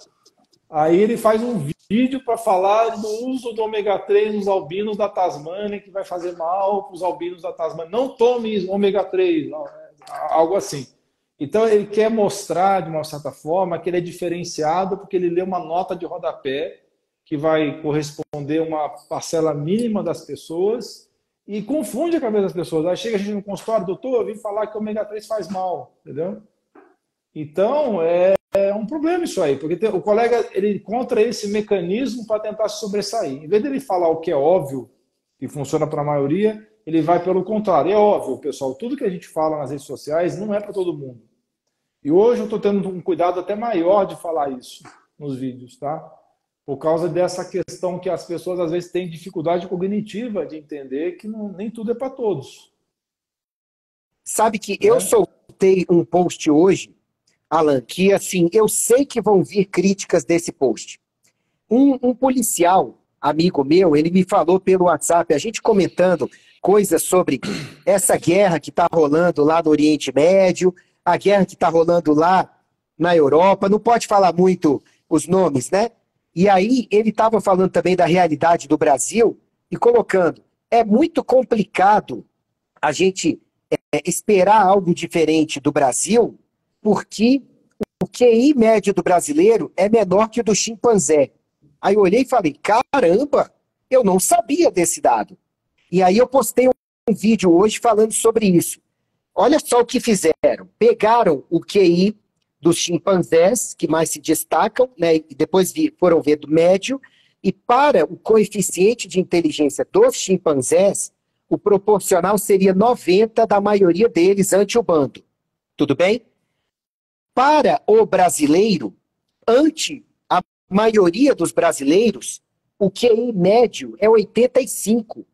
Speaker 2: Aí ele faz um vídeo para falar do uso do ômega 3 nos albinos da Tasmânia, que vai fazer mal para os albinos da Tasmânia. Não tome ômega 3, não, algo assim. Então ele quer mostrar, de uma certa forma, que ele é diferenciado porque ele lê uma nota de rodapé que vai corresponder a uma parcela mínima das pessoas e confunde a cabeça das pessoas. Aí chega a gente no consultório, doutor, eu vim falar que o ômega 3 faz mal, entendeu? Então, é um problema isso aí, porque o colega ele encontra esse mecanismo para tentar se sobressair. Em vez dele falar o que é óbvio, que funciona para a maioria, ele vai pelo contrário. É óbvio, pessoal, tudo que a gente fala nas redes sociais não é para todo mundo. E hoje eu estou tendo um cuidado até maior de falar isso nos vídeos, tá? Por causa dessa questão que as pessoas às vezes têm dificuldade cognitiva de entender que nem tudo é para todos.
Speaker 1: Sabe que eu soltei um post hoje Alan, que assim, eu sei que vão vir críticas desse post. Um policial, amigo meu, ele me falou pelo WhatsApp, a gente comentando coisas sobre essa guerra que está rolando lá no Oriente Médio, a guerra que está rolando lá na Europa, não pode falar muito os nomes, né? E aí ele estava falando também da realidade do Brasil e colocando, é muito complicado a gente esperar algo diferente do Brasil, porque o QI médio do brasileiro é menor que o do chimpanzé. Aí eu olhei e falei, caramba, eu não sabia desse dado. E aí eu postei um vídeo hoje falando sobre isso. Olha só o que fizeram. Pegaram o QI dos chimpanzés, que mais se destacam, né, e depois foram ver do médio, e para o coeficiente de inteligência dos chimpanzés, o proporcional seria 90 da maioria deles ante o bando. Tudo bem? Para o brasileiro, ante a maioria dos brasileiros, o QI médio é 85,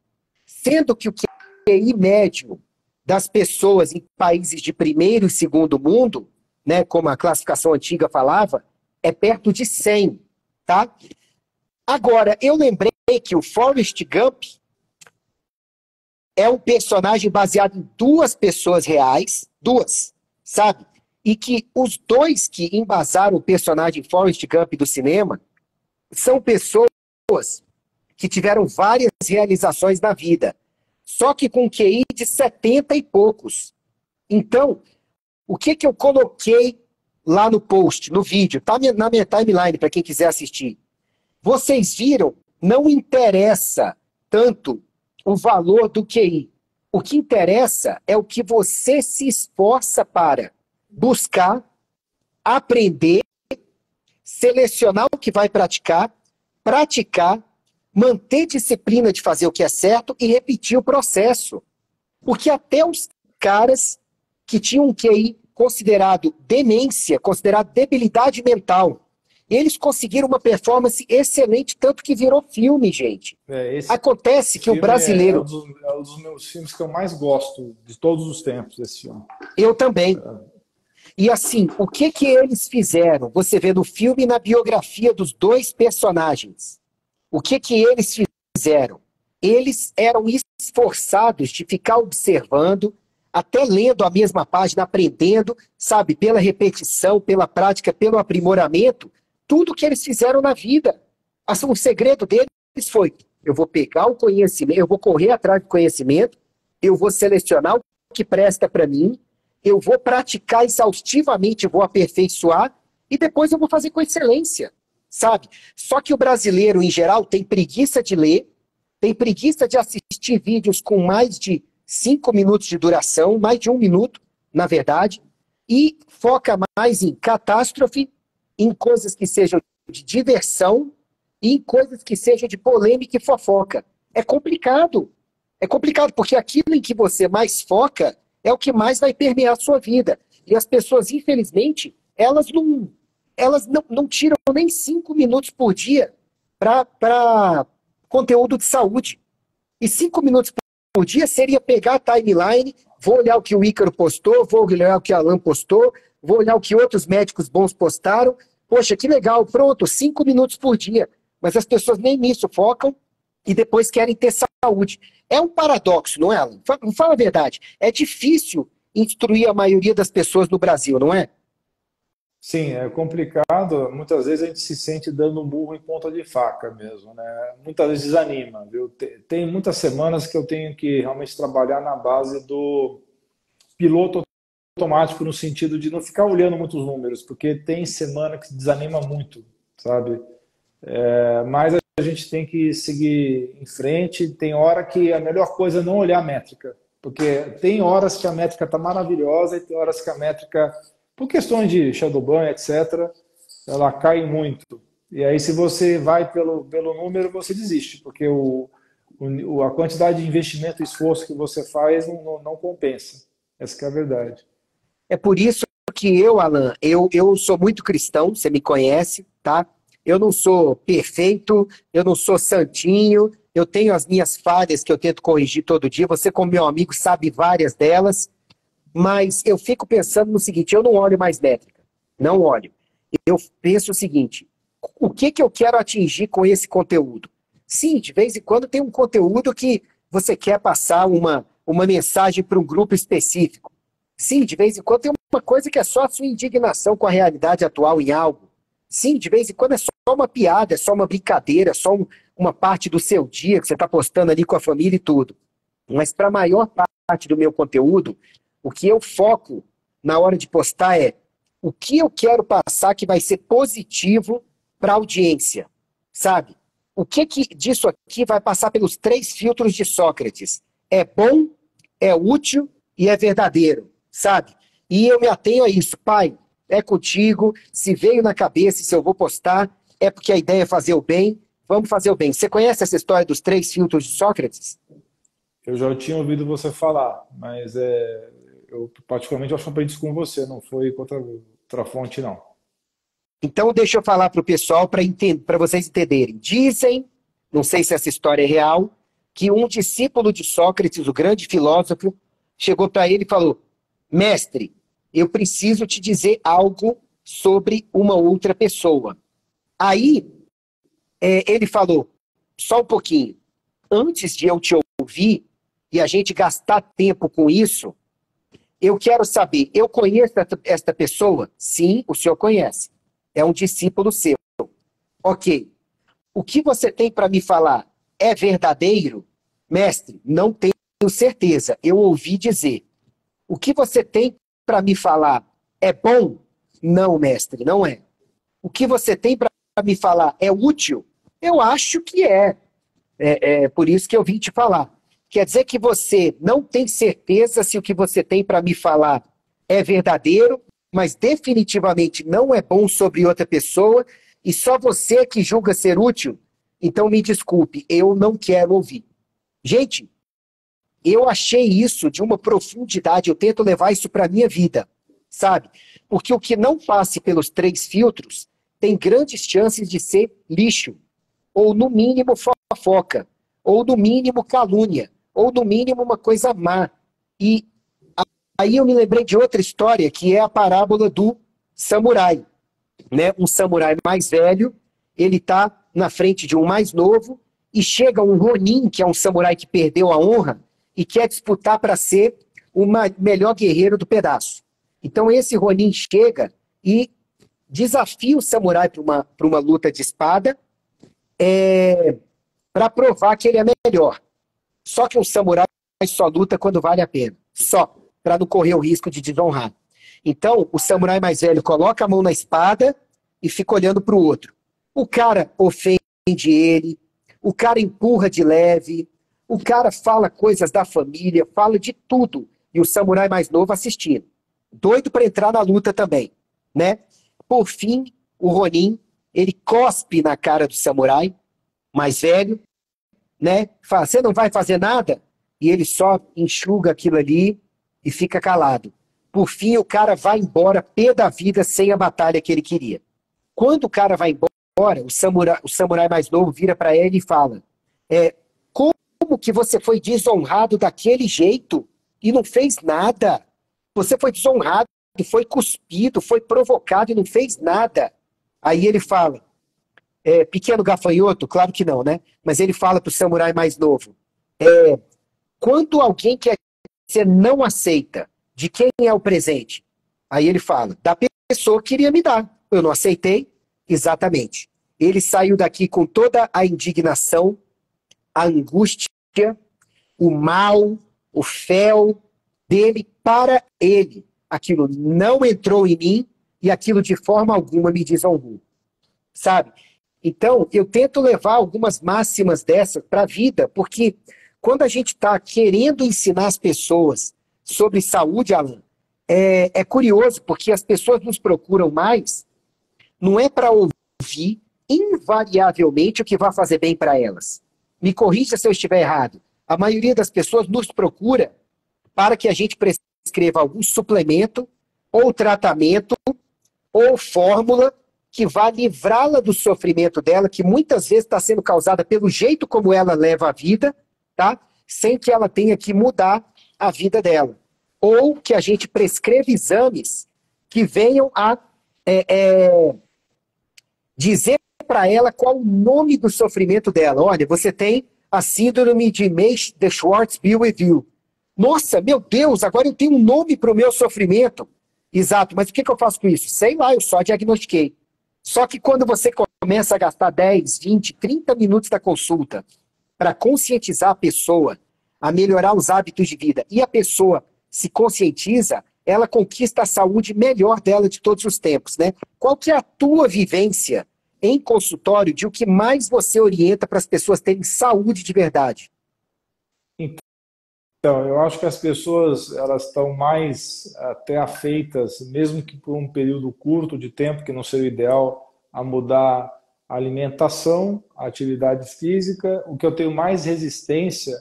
Speaker 1: sendo que o QI médio das pessoas em países de primeiro e segundo mundo, né, como a classificação antiga falava, é perto de 100, tá? Agora, eu lembrei que o Forrest Gump é um personagem baseado em duas pessoas reais, duas, sabe? E que os dois que embasaram o personagem Forrest Gump do cinema são pessoas que tiveram várias realizações na vida, só que com QI de 70 e poucos. Então, o que eu coloquei lá no post, no vídeo, tá na minha timeline para quem quiser assistir. Vocês viram? Não interessa tanto o valor do QI. O que interessa é o que você se esforça para buscar, aprender, selecionar o que vai praticar, manter disciplina de fazer o que é certo e repetir o processo. Porque até os caras que tinham um QI considerado demência, considerado debilidade mental, eles conseguiram uma performance excelente, tanto que virou filme, gente. Acontece que o brasileiro...
Speaker 2: É um dos meus filmes que eu mais gosto de todos os tempos, esse filme.
Speaker 1: Eu também. E assim, o que eles fizeram? Você vê no filme e na biografia dos dois personagens. O que eles fizeram? Eles eram esforçados de ficar observando, até lendo a mesma página, aprendendo, sabe, pela repetição, pela prática, pelo aprimoramento, tudo que eles fizeram na vida. Assim, o segredo deles foi, eu vou pegar o conhecimento, eu vou correr atrás do conhecimento, eu vou selecionar o que presta para mim, eu vou praticar exaustivamente, vou aperfeiçoar, e depois eu vou fazer com excelência, sabe? Só que o brasileiro, em geral, tem preguiça de ler, tem preguiça de assistir vídeos com mais de 5 minutos de duração, mais de 1 minuto, na verdade, e foca mais em catástrofe, em coisas que sejam de diversão e em coisas que sejam de polêmica e fofoca. É complicado. É complicado, porque aquilo em que você mais foca é o que mais vai permear a sua vida. E as pessoas, infelizmente, elas não tiram nem 5 minutos por dia para conteúdo de saúde. E 5 minutos por dia seria pegar a timeline, vou olhar o que o Ícaro postou, vou olhar o que a Alan postou, vou olhar o que outros médicos bons postaram. Poxa, que legal, pronto, 5 minutos por dia. Mas as pessoas nem nisso focam e depois querem ter saúde. É um paradoxo, não é, Alan? Fala a verdade. É difícil instruir a maioria das pessoas no Brasil, não é?
Speaker 2: Sim, é complicado. Muitas vezes a gente se sente dando um burro em ponta de faca mesmo, né? Muitas vezes desanima, viu? Tem muitas semanas que eu tenho que realmente trabalhar na base do piloto automático, no sentido de não ficar olhando muitos números, porque tem semana que desanima muito, sabe? Mas a gente tem que seguir em frente. Tem hora que a melhor coisa é não olhar a métrica, porque tem horas que a métrica está maravilhosa e tem horas que a métrica, por questões de shadowban, etc., ela cai muito. E aí, se você vai pelo número, você desiste, porque a quantidade de investimento e esforço que você faz não compensa. Essa que é a verdade.
Speaker 1: É por isso que eu, Alan, eu sou muito cristão, você me conhece, tá? Eu não sou perfeito, eu não sou santinho, eu tenho as minhas falhas que eu tento corrigir todo dia. Você, como meu amigo, sabe várias delas, mas eu fico pensando no seguinte, eu não olho mais métrica. não olho. Eu penso o seguinte, o que eu quero atingir com esse conteúdo? Sim, de vez em quando tem um conteúdo que você quer passar uma mensagem para um grupo específico. Sim, de vez em quando tem uma coisa que é só a sua indignação com a realidade atual em algo. Sim, de vez em quando é só uma piada, é só uma brincadeira, é só uma parte do seu dia que você está postando ali com a família e tudo. Mas para a maior parte do meu conteúdo, o que eu foco na hora de postar é o que eu quero passar que vai ser positivo para a audiência, sabe? O que disso aqui vai passar pelos 3 filtros de Sócrates? É bom, é útil e é verdadeiro, sabe? E eu me atenho a isso, pai, é contigo, se veio na cabeça, se eu vou postar, é porque a ideia é fazer o bem, vamos fazer o bem. Você conhece essa história dos 3 filtros de Sócrates?
Speaker 2: Eu já tinha ouvido você falar, mas eu particularmente acho que aprendi isso com você, não foi com outra fonte, não.
Speaker 1: Então deixa eu falar para o pessoal para vocês entenderem. Dizem, não sei se essa história é real, que um discípulo de Sócrates, o grande filósofo, chegou para ele e falou: mestre, eu preciso te dizer algo sobre uma outra pessoa. Aí ele falou, só um pouquinho, antes de eu te ouvir e a gente gastar tempo com isso, eu quero saber, eu conheço esta pessoa? Sim, o senhor conhece. É um discípulo seu. Ok. O que você tem para me falar é verdadeiro? Mestre, não tenho certeza. Eu ouvi dizer. O que você tem para me falar é bom? Não, mestre, não é. O que você tem para me falar é útil? Eu acho que é. É por isso que eu vim te falar. Quer dizer que você não tem certeza se o que você tem para me falar é verdadeiro, mas definitivamente não é bom sobre outra pessoa e só você que julga ser útil? Então me desculpe, eu não quero ouvir. Gente, eu achei isso de uma profundidade, eu tento levar isso para a minha vida, sabe? Porque o que não passe pelos 3 filtros tem grandes chances de ser lixo, ou no mínimo fofoca, ou no mínimo calúnia, ou no mínimo uma coisa má. E aí eu me lembrei de outra história, que é a parábola do samurai. Né? Um samurai mais velho, ele está na frente de um mais novo, e chega um Ronin, que é um samurai que perdeu a honra, e quer disputar para ser o melhor guerreiro do pedaço. Então esse Ronin chega e desafia o samurai para uma luta de espada, para provar que ele é melhor. Só que um samurai só luta quando vale a pena. Só, para não correr o risco de desonrar. Então, o samurai mais velho coloca a mão na espada e fica olhando para o outro. O cara ofende ele, o cara empurra de leve, o cara fala coisas da família, fala de tudo. E o samurai mais novo assistindo. Doido para entrar na luta também, né? Por fim, o Ronin, ele cospe na cara do samurai mais velho, né? Fala, você não vai fazer nada? E ele só enxuga aquilo ali e fica calado. Por fim, o cara vai embora, pé da vida, sem a batalha que ele queria. Quando o cara vai embora, o samurai mais novo vira para ele e fala, como que você foi desonrado daquele jeito e não fez nada? Você foi desonrado, foi cuspido, foi provocado e não fez nada. Aí ele fala, pequeno gafanhoto? Claro que não, né? Mas ele fala para o samurai mais novo, quando alguém que você não aceita, de quem é o presente? Aí ele fala, da pessoa que queria me dar. Eu não aceitei? Exatamente. Ele saiu daqui com toda a indignação, a angústia, o mal, o fel dele para ele. Aquilo não entrou em mim e aquilo de forma alguma me desonrou. Sabe? Então, eu tento levar algumas máximas dessas para a vida, porque quando a gente está querendo ensinar as pessoas sobre saúde, Alan, é curioso, porque as pessoas nos procuram mais, não é para ouvir invariavelmente o que vai fazer bem para elas. Me corrija se eu estiver errado. A maioria das pessoas nos procura para que a gente prescreva algum suplemento, ou tratamento, ou fórmula que vá livrá-la do sofrimento dela, que muitas vezes está sendo causada pelo jeito como ela leva a vida, tá? Sem que ela tenha que mudar a vida dela. Ou que a gente prescreva exames que venham a dizer para ela qual o nome do sofrimento dela. Olha, você tem a síndrome de May-Schwartz-Bill. Nossa, meu Deus, agora eu tenho um nome para o meu sofrimento. Exato, mas o que eu faço com isso? Sei lá, eu só diagnostiquei. Só que quando você começa a gastar 10, 20, 30 minutos da consulta para conscientizar a pessoa a melhorar os hábitos de vida e a pessoa se conscientiza, ela conquista a saúde melhor dela de todos os tempos, né? Qual que é a tua vivência em consultório de o que mais você orienta para as pessoas terem saúde de verdade?
Speaker 2: Então, eu acho que as pessoas elas estão mais até afeitas, mesmo que por um período curto de tempo, que não seria o ideal, a mudar a alimentação, a atividade física. O que eu tenho mais resistência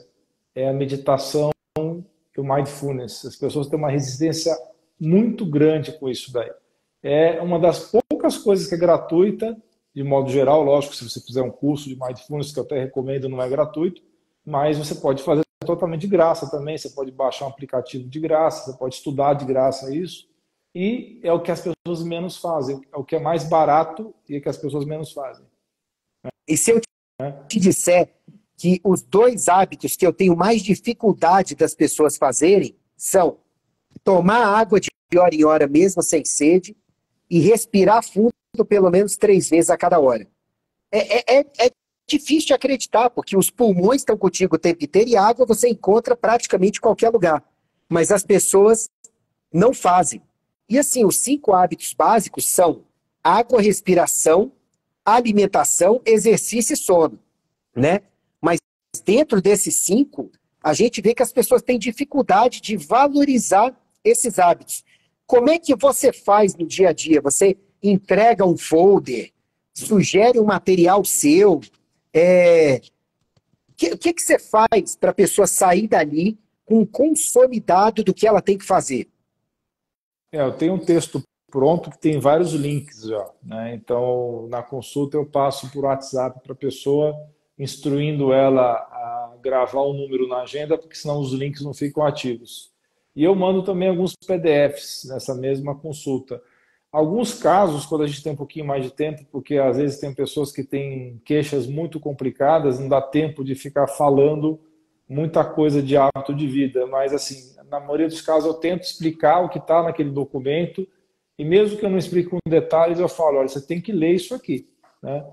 Speaker 2: é a meditação e o mindfulness. As pessoas têm uma resistência muito grande com isso daí. É uma das poucas coisas que é gratuita, de modo geral, lógico, se você fizer um curso de mindfulness, que eu até recomendo, não é gratuito, mas você pode fazer totalmente de graça também, você pode baixar um aplicativo de graça, você pode estudar de graça isso, e é o que as pessoas menos fazem, é o que é mais barato e é o que as pessoas menos fazem.
Speaker 1: E se eu te disser que os dois hábitos que eu tenho mais dificuldade das pessoas fazerem são tomar água de hora em hora mesmo sem sede e respirar fundo pelo menos 3 vezes a cada hora. É difícil de acreditar, porque os pulmões estão contigo o tempo inteiro e a água você encontra praticamente em qualquer lugar. Mas as pessoas não fazem. E assim, os 5 hábitos básicos são água, respiração, alimentação, exercício e sono, né? Mas dentro desses 5, a gente vê que as pessoas têm dificuldade de valorizar esses hábitos. Como é que você faz no dia a dia? Você entrega um folder, sugere um material seu? O que você faz para a pessoa sair dali com um consolidado do que ela tem que fazer?
Speaker 2: Eu tenho um texto pronto que tem vários links já, né? Então, na consulta eu passo por WhatsApp para a pessoa, instruindo ela a gravar o número na agenda, porque senão os links não ficam ativos. E eu mando também alguns PDFs nessa mesma consulta. Alguns casos, quando a gente tem um pouquinho mais de tempo, porque às vezes tem pessoas que têm queixas muito complicadas, não dá tempo de ficar falando muita coisa de hábito de vida, mas assim, na maioria dos casos eu tento explicar o que está naquele documento e mesmo que eu não explique com detalhes, eu falo, olha, você tem que ler isso aqui, né?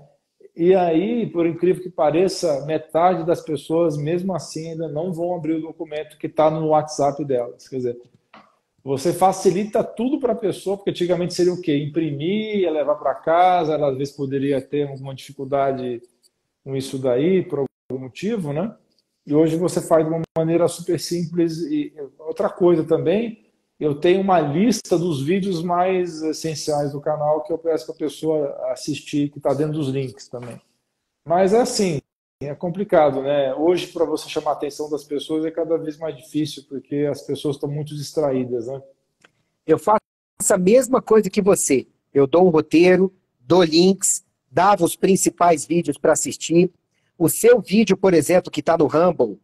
Speaker 2: E aí, por incrível que pareça, metade das pessoas, mesmo assim, ainda não vão abrir o documento que está no WhatsApp delas. Quer dizer, você facilita tudo para a pessoa, porque antigamente seria o quê? Imprimir, levar para casa, ela às vezes poderia ter alguma dificuldade com isso daí, por algum motivo, né? E hoje você faz de uma maneira super simples. E outra coisa também, eu tenho uma lista dos vídeos mais essenciais do canal que eu peço para a pessoa assistir, que está dentro dos links também. Mas é assim, é complicado, né? Hoje, para você chamar a atenção das pessoas é cada vez mais difícil, porque as pessoas estão muito distraídas, né?
Speaker 1: Eu faço a mesma coisa que você. Eu dou um roteiro, dou links, dava os principais vídeos para assistir. O seu vídeo, por exemplo, que está no Rumble,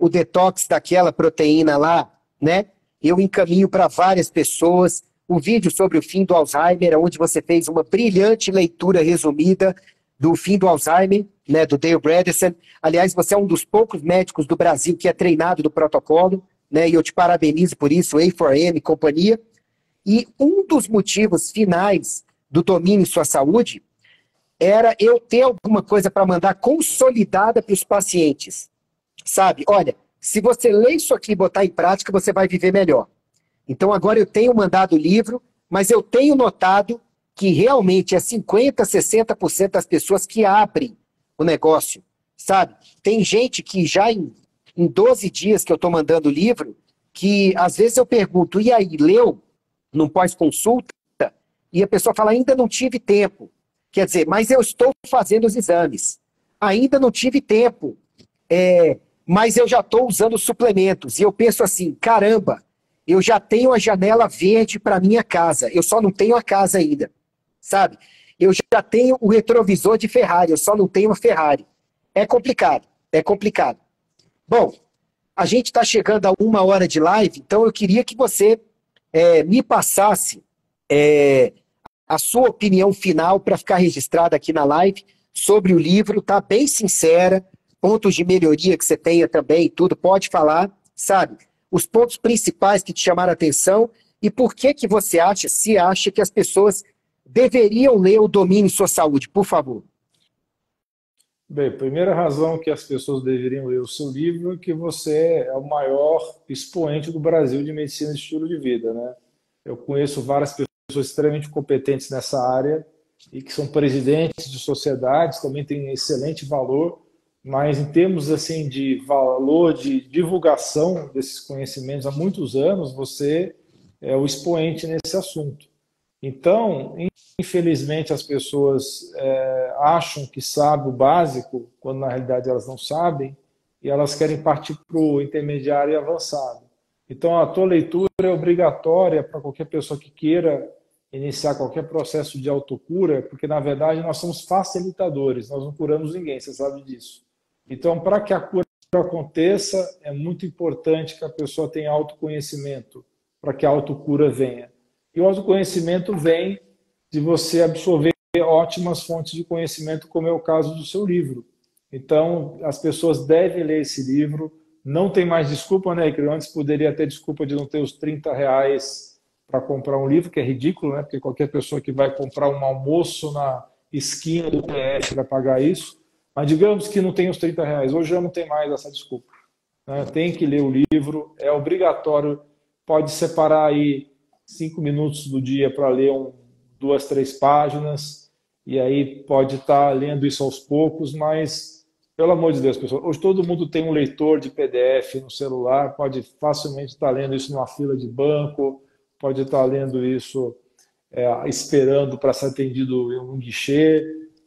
Speaker 1: o detox daquela proteína lá, né? Eu encaminho para várias pessoas. O vídeo sobre o fim do Alzheimer, onde você fez uma brilhante leitura resumida do fim do Alzheimer, né, do Dale Bredesen. Aliás, você é um dos poucos médicos do Brasil que é treinado do protocolo, né, e eu te parabenizo por isso, A4M e companhia. E um dos motivos finais do domínio sua saúde era eu ter alguma coisa para mandar consolidada para os pacientes. Sabe? Olha, se você ler isso aqui e botar em prática, você vai viver melhor. Então agora eu tenho mandado o livro, mas eu tenho notado que realmente é 50%, 60% das pessoas que abrem o negócio, sabe? Tem gente que já em 12 dias que eu estou mandando o livro, que às vezes eu pergunto, e aí, leu num pós-consulta? E a pessoa fala, ainda não tive tempo. Quer dizer, mas eu estou fazendo os exames. Ainda não tive tempo. Mas eu já estou usando suplementos. E eu penso assim, caramba, eu já tenho a janela verde para minha casa. Eu só não tenho a casa ainda. Sabe? Eu já tenho o retrovisor de Ferrari. Eu só não tenho a Ferrari. É complicado. É complicado. Bom, a gente está chegando a 1 hora de live, então eu queria que você me passasse a sua opinião final para ficar registrada aqui na live sobre o livro, tá? Bem sincera, pontos de melhoria que você tenha também, tudo, pode falar, sabe? Os pontos principais que te chamaram a atenção e por que que você acha, se acha que as pessoas deveriam ler o Domine Sua Saúde, por favor.
Speaker 2: Bem, a primeira razão que as pessoas deveriam ler o seu livro é que você é o maior expoente do Brasil de medicina e estilo de vida, né? Eu conheço várias pessoas extremamente competentes nessa área e que são presidentes de sociedades, também têm excelente valor, mas em termos assim de valor de divulgação desses conhecimentos há muitos anos, você é o expoente nesse assunto. Então, infelizmente, as pessoas acham que sabem o básico, quando na realidade elas não sabem, e elas querem partir para o intermediário e avançado. Então, a tua leitura é obrigatória para qualquer pessoa que queira iniciar qualquer processo de autocura, porque, na verdade, nós somos facilitadores, nós não curamos ninguém, você sabe disso. Então, para que a cura aconteça, é muito importante que a pessoa tenha autoconhecimento, para que a autocura venha. E o autoconhecimento vem de você absorver ótimas fontes de conhecimento, como é o caso do seu livro. Então, as pessoas devem ler esse livro. Não tem mais desculpa, né? Que antes poderia ter desculpa de não ter os R$ 30 para comprar um livro, que é ridículo, né? Porque qualquer pessoa que vai comprar um almoço na esquina do PF vai pagar isso. Mas digamos que não tem os R$ 30. Hoje já não tem mais essa desculpa, né? Tem que ler o livro, é obrigatório. Pode separar aí 5 minutos do dia para ler 2, 3 páginas, e aí pode estar lendo isso aos poucos, mas, pelo amor de Deus, pessoal, hoje todo mundo tem um leitor de PDF no celular, pode facilmente estar lendo isso numa fila de banco, pode estar lendo isso esperando para ser atendido em um guichê,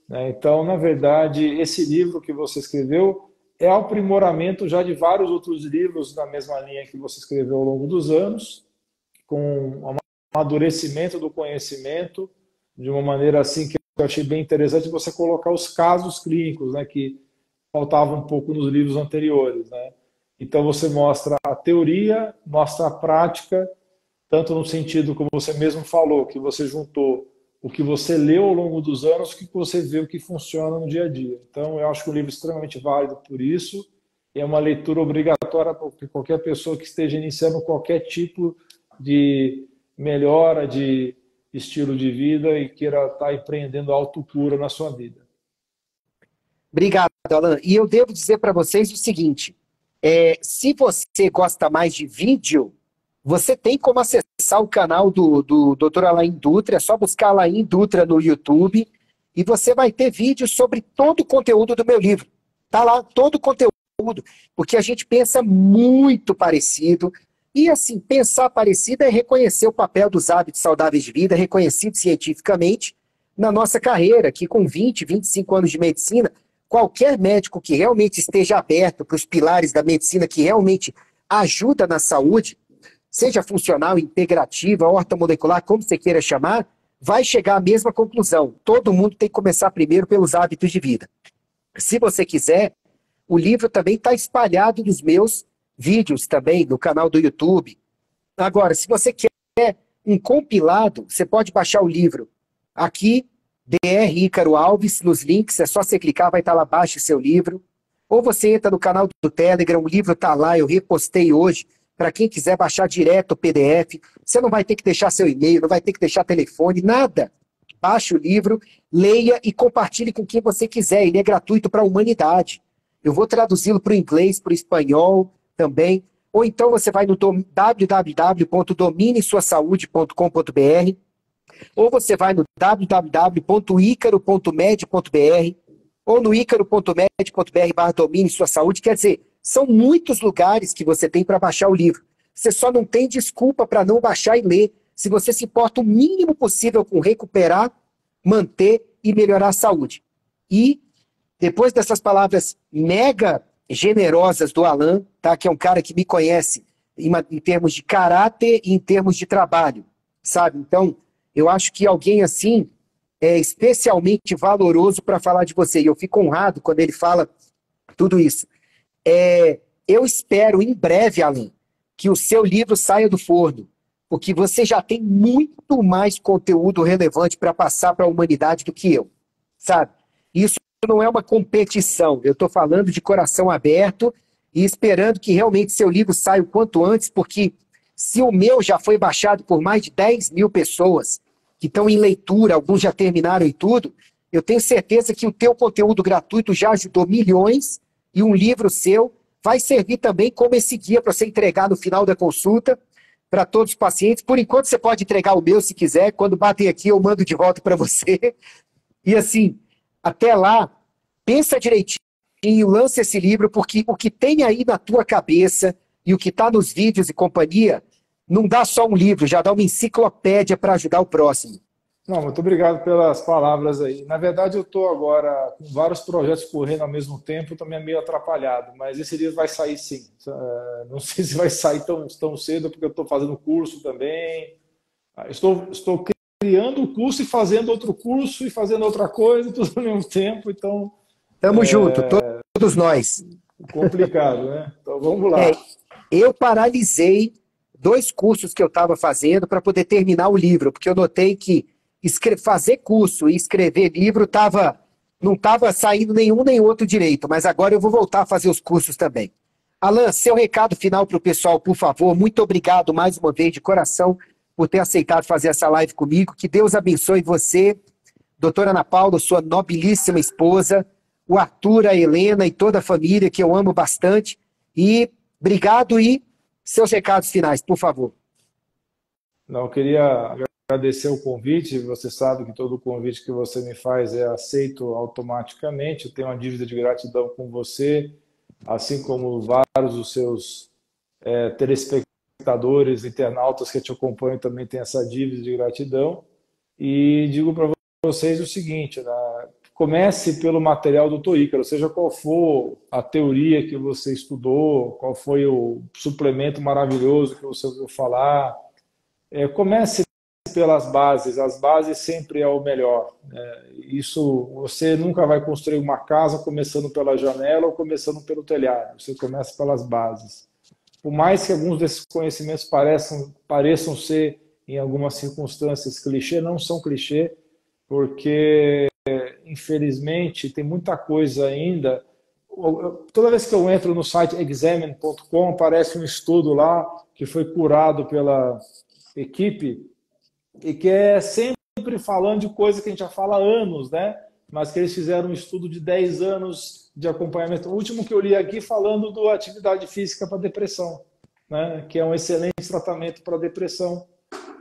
Speaker 2: né? Então, na verdade, esse livro que você escreveu é o aprimoramento já de vários outros livros na mesma linha que você escreveu ao longo dos anos, com um amadurecimento do conhecimento, de uma maneira assim que eu achei bem interessante você colocar os casos clínicos, né, que faltavam um pouco nos livros anteriores, né? Então você mostra a teoria, mostra a prática, tanto no sentido como você mesmo falou, que você juntou o que você leu ao longo dos anos, o que você vê o que funciona no dia a dia. Então eu acho que o livro é extremamente válido por isso, e é uma leitura obrigatória para qualquer pessoa que esteja iniciando qualquer tipo de melhora de estilo de vida e queira estar empreendendo autocura na sua vida.
Speaker 1: Obrigado, Alan. E eu devo dizer para vocês o seguinte, se você gosta mais de vídeo, você tem como acessar o canal do Dr. Alain Dutra, é só buscar Alain Dutra no YouTube e você vai ter vídeos sobre todo o conteúdo do meu livro. Tá lá todo o conteúdo, porque a gente pensa muito parecido. E assim, pensar parecido é reconhecer o papel dos hábitos saudáveis de vida, reconhecido cientificamente na nossa carreira, que com 20, 25 anos de medicina, qualquer médico que realmente esteja aberto para os pilares da medicina, que realmente ajuda na saúde, seja funcional, integrativa, ortomolecular, como você queira chamar, vai chegar à mesma conclusão. Todo mundo tem que começar primeiro pelos hábitos de vida. Se você quiser, o livro também está espalhado nos meus vídeos também, no canal do YouTube. Agora, se você quer um compilado, você pode baixar o livro aqui, Dr. Ícaro Alves, nos links, é só você clicar, vai estar lá, baixe seu livro. Ou você entra no canal do Telegram, o livro está lá, eu repostei hoje, para quem quiser baixar direto o PDF. Você não vai ter que deixar seu e-mail, não vai ter que deixar telefone, nada. Baixe o livro, leia e compartilhe com quem você quiser. Ele é gratuito para a humanidade. Eu vou traduzi-lo para o inglês, para o espanhol também. Ou então você vai no www.dominesuasaude.com.br ou você vai no www.icaro.med.br ou no icaro.med.br/domine sua saúde. Quer dizer, são muitos lugares que você tem para baixar o livro. Você só não tem desculpa para não baixar e ler, se você se importa o mínimo possível com recuperar, manter e melhorar a saúde. E, depois dessas palavras mega generosas do Alan, tá? Que é um cara que me conhece em termos de caráter e em termos de trabalho, sabe? Então, eu acho que alguém assim é especialmente valoroso para falar de você. E eu fico honrado quando ele fala tudo isso. Eu espero em breve, Alan, que o seu livro saia do forno. porque você já tem muito mais conteúdo relevante para passar para a humanidade do que eu, sabe? Isso não é uma competição, eu estou falando de coração aberto e esperando que realmente seu livro saia o quanto antes, porque se o meu já foi baixado por mais de 10 mil pessoas que estão em leitura, alguns já terminaram e tudo, eu tenho certeza que o teu conteúdo gratuito já ajudou milhões e um livro seu vai servir também como esse guia para você entregar no final da consulta para todos os pacientes. Por enquanto você pode entregar o meu se quiser, quando bater aqui eu mando de volta para você. E assim, até lá, pensa direitinho, lança esse livro, porque o que tem aí na tua cabeça e o que está nos vídeos e companhia, não dá só um livro, já dá uma enciclopédia para ajudar o próximo.
Speaker 2: Não, muito obrigado pelas palavras aí. Na verdade, eu estou agora com vários projetos correndo ao mesmo tempo, também é meio atrapalhado, mas esse livro vai sair sim. Não sei se vai sair tão cedo, porque eu estou fazendo curso também. Estou criando um curso e fazendo outro curso e fazendo outra coisa, tudo ao mesmo tempo, então...
Speaker 1: Tamo junto, todos nós.
Speaker 2: Complicado, né? Então vamos lá.
Speaker 1: Eu paralisei 2 cursos que eu estava fazendo para poder terminar o livro, porque eu notei que fazer curso e escrever livro não estava saindo nenhum nem outro direito, mas agora eu vou voltar a fazer os cursos também. Alan, seu recado final para o pessoal, por favor. Muito obrigado mais uma vez, de coração, por ter aceitado fazer essa live comigo. Que Deus abençoe você, doutora Ana Paula, sua nobilíssima esposa, o Arthur, a Helena e toda a família, que eu amo bastante. E obrigado e seus recados finais, por favor.
Speaker 2: Não, eu queria agradecer o convite. Você sabe que todo convite que você me faz é aceito automaticamente. Eu tenho uma dívida de gratidão com você, assim como vários dos seus telespectadores, internautas que te acompanham também têm essa dívida de gratidão. E digo para vocês o seguinte, né? Comece pelo material do Dr. Ícaro, seja qual for a teoria que você estudou, qual foi o suplemento maravilhoso que você ouviu falar. Comece pelas bases, as bases sempre é o melhor. Isso, você nunca vai construir uma casa começando pela janela ou começando pelo telhado, você começa pelas bases. Por mais que alguns desses conhecimentos pareçam ser, em algumas circunstâncias, clichê, não são clichê, porque, infelizmente, tem muita coisa ainda. Toda vez que eu entro no site examine.com, aparece um estudo lá que foi curado pela equipe e que é sempre falando de coisa que a gente já fala há anos, né? Mas que eles fizeram um estudo de 10 anos de acompanhamento. O último que eu li aqui falando da atividade física para depressão, né? Que é um excelente tratamento para depressão,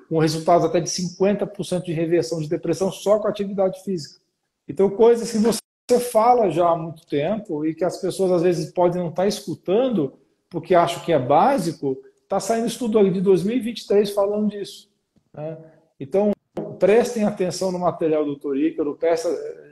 Speaker 2: com resultados até de 50% de reversão de depressão só com atividade física. Então, coisas que você fala já há muito tempo e que as pessoas às vezes podem não estar escutando porque acham que é básico, está saindo estudo aí de 2023 falando disso, né? Então, prestem atenção no material do Dr. Ícaro,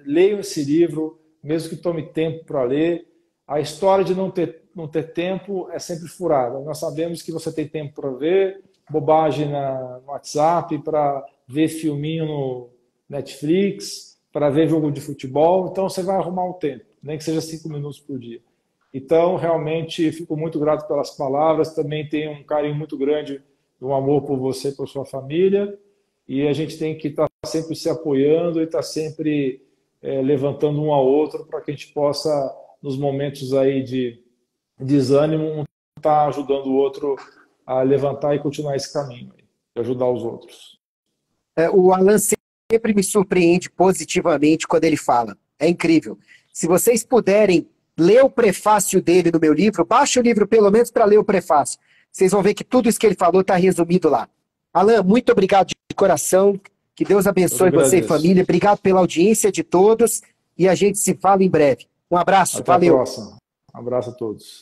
Speaker 2: leiam esse livro, mesmo que tome tempo para ler. A história de não ter tempo é sempre furada. Nós sabemos que você tem tempo para ver bobagem no WhatsApp, para ver filminho no Netflix, para ver jogo de futebol, então você vai arrumar um tempo, nem que seja 5 minutos por dia. Então, realmente, fico muito grato pelas palavras, também tenho um carinho muito grande, um amor por você e por sua família, e a gente tem que estar sempre se apoiando e estar sempre levantando um ao outro para que a gente possa, nos momentos aí de desânimo, estar ajudando o outro a levantar e continuar esse caminho, de ajudar os outros.
Speaker 1: O Alan sempre me surpreende positivamente quando ele fala. É incrível. Se vocês puderem ler o prefácio dele no meu livro, baixa o livro pelo menos para ler o prefácio. Vocês vão ver que tudo isso que ele falou está resumido lá. Alan, muito obrigado de coração. Que Deus abençoe você e família. Obrigado pela audiência de todos e a gente se fala em breve. Um abraço,
Speaker 2: Até
Speaker 1: valeu.
Speaker 2: A próxima. Um abraço a todos.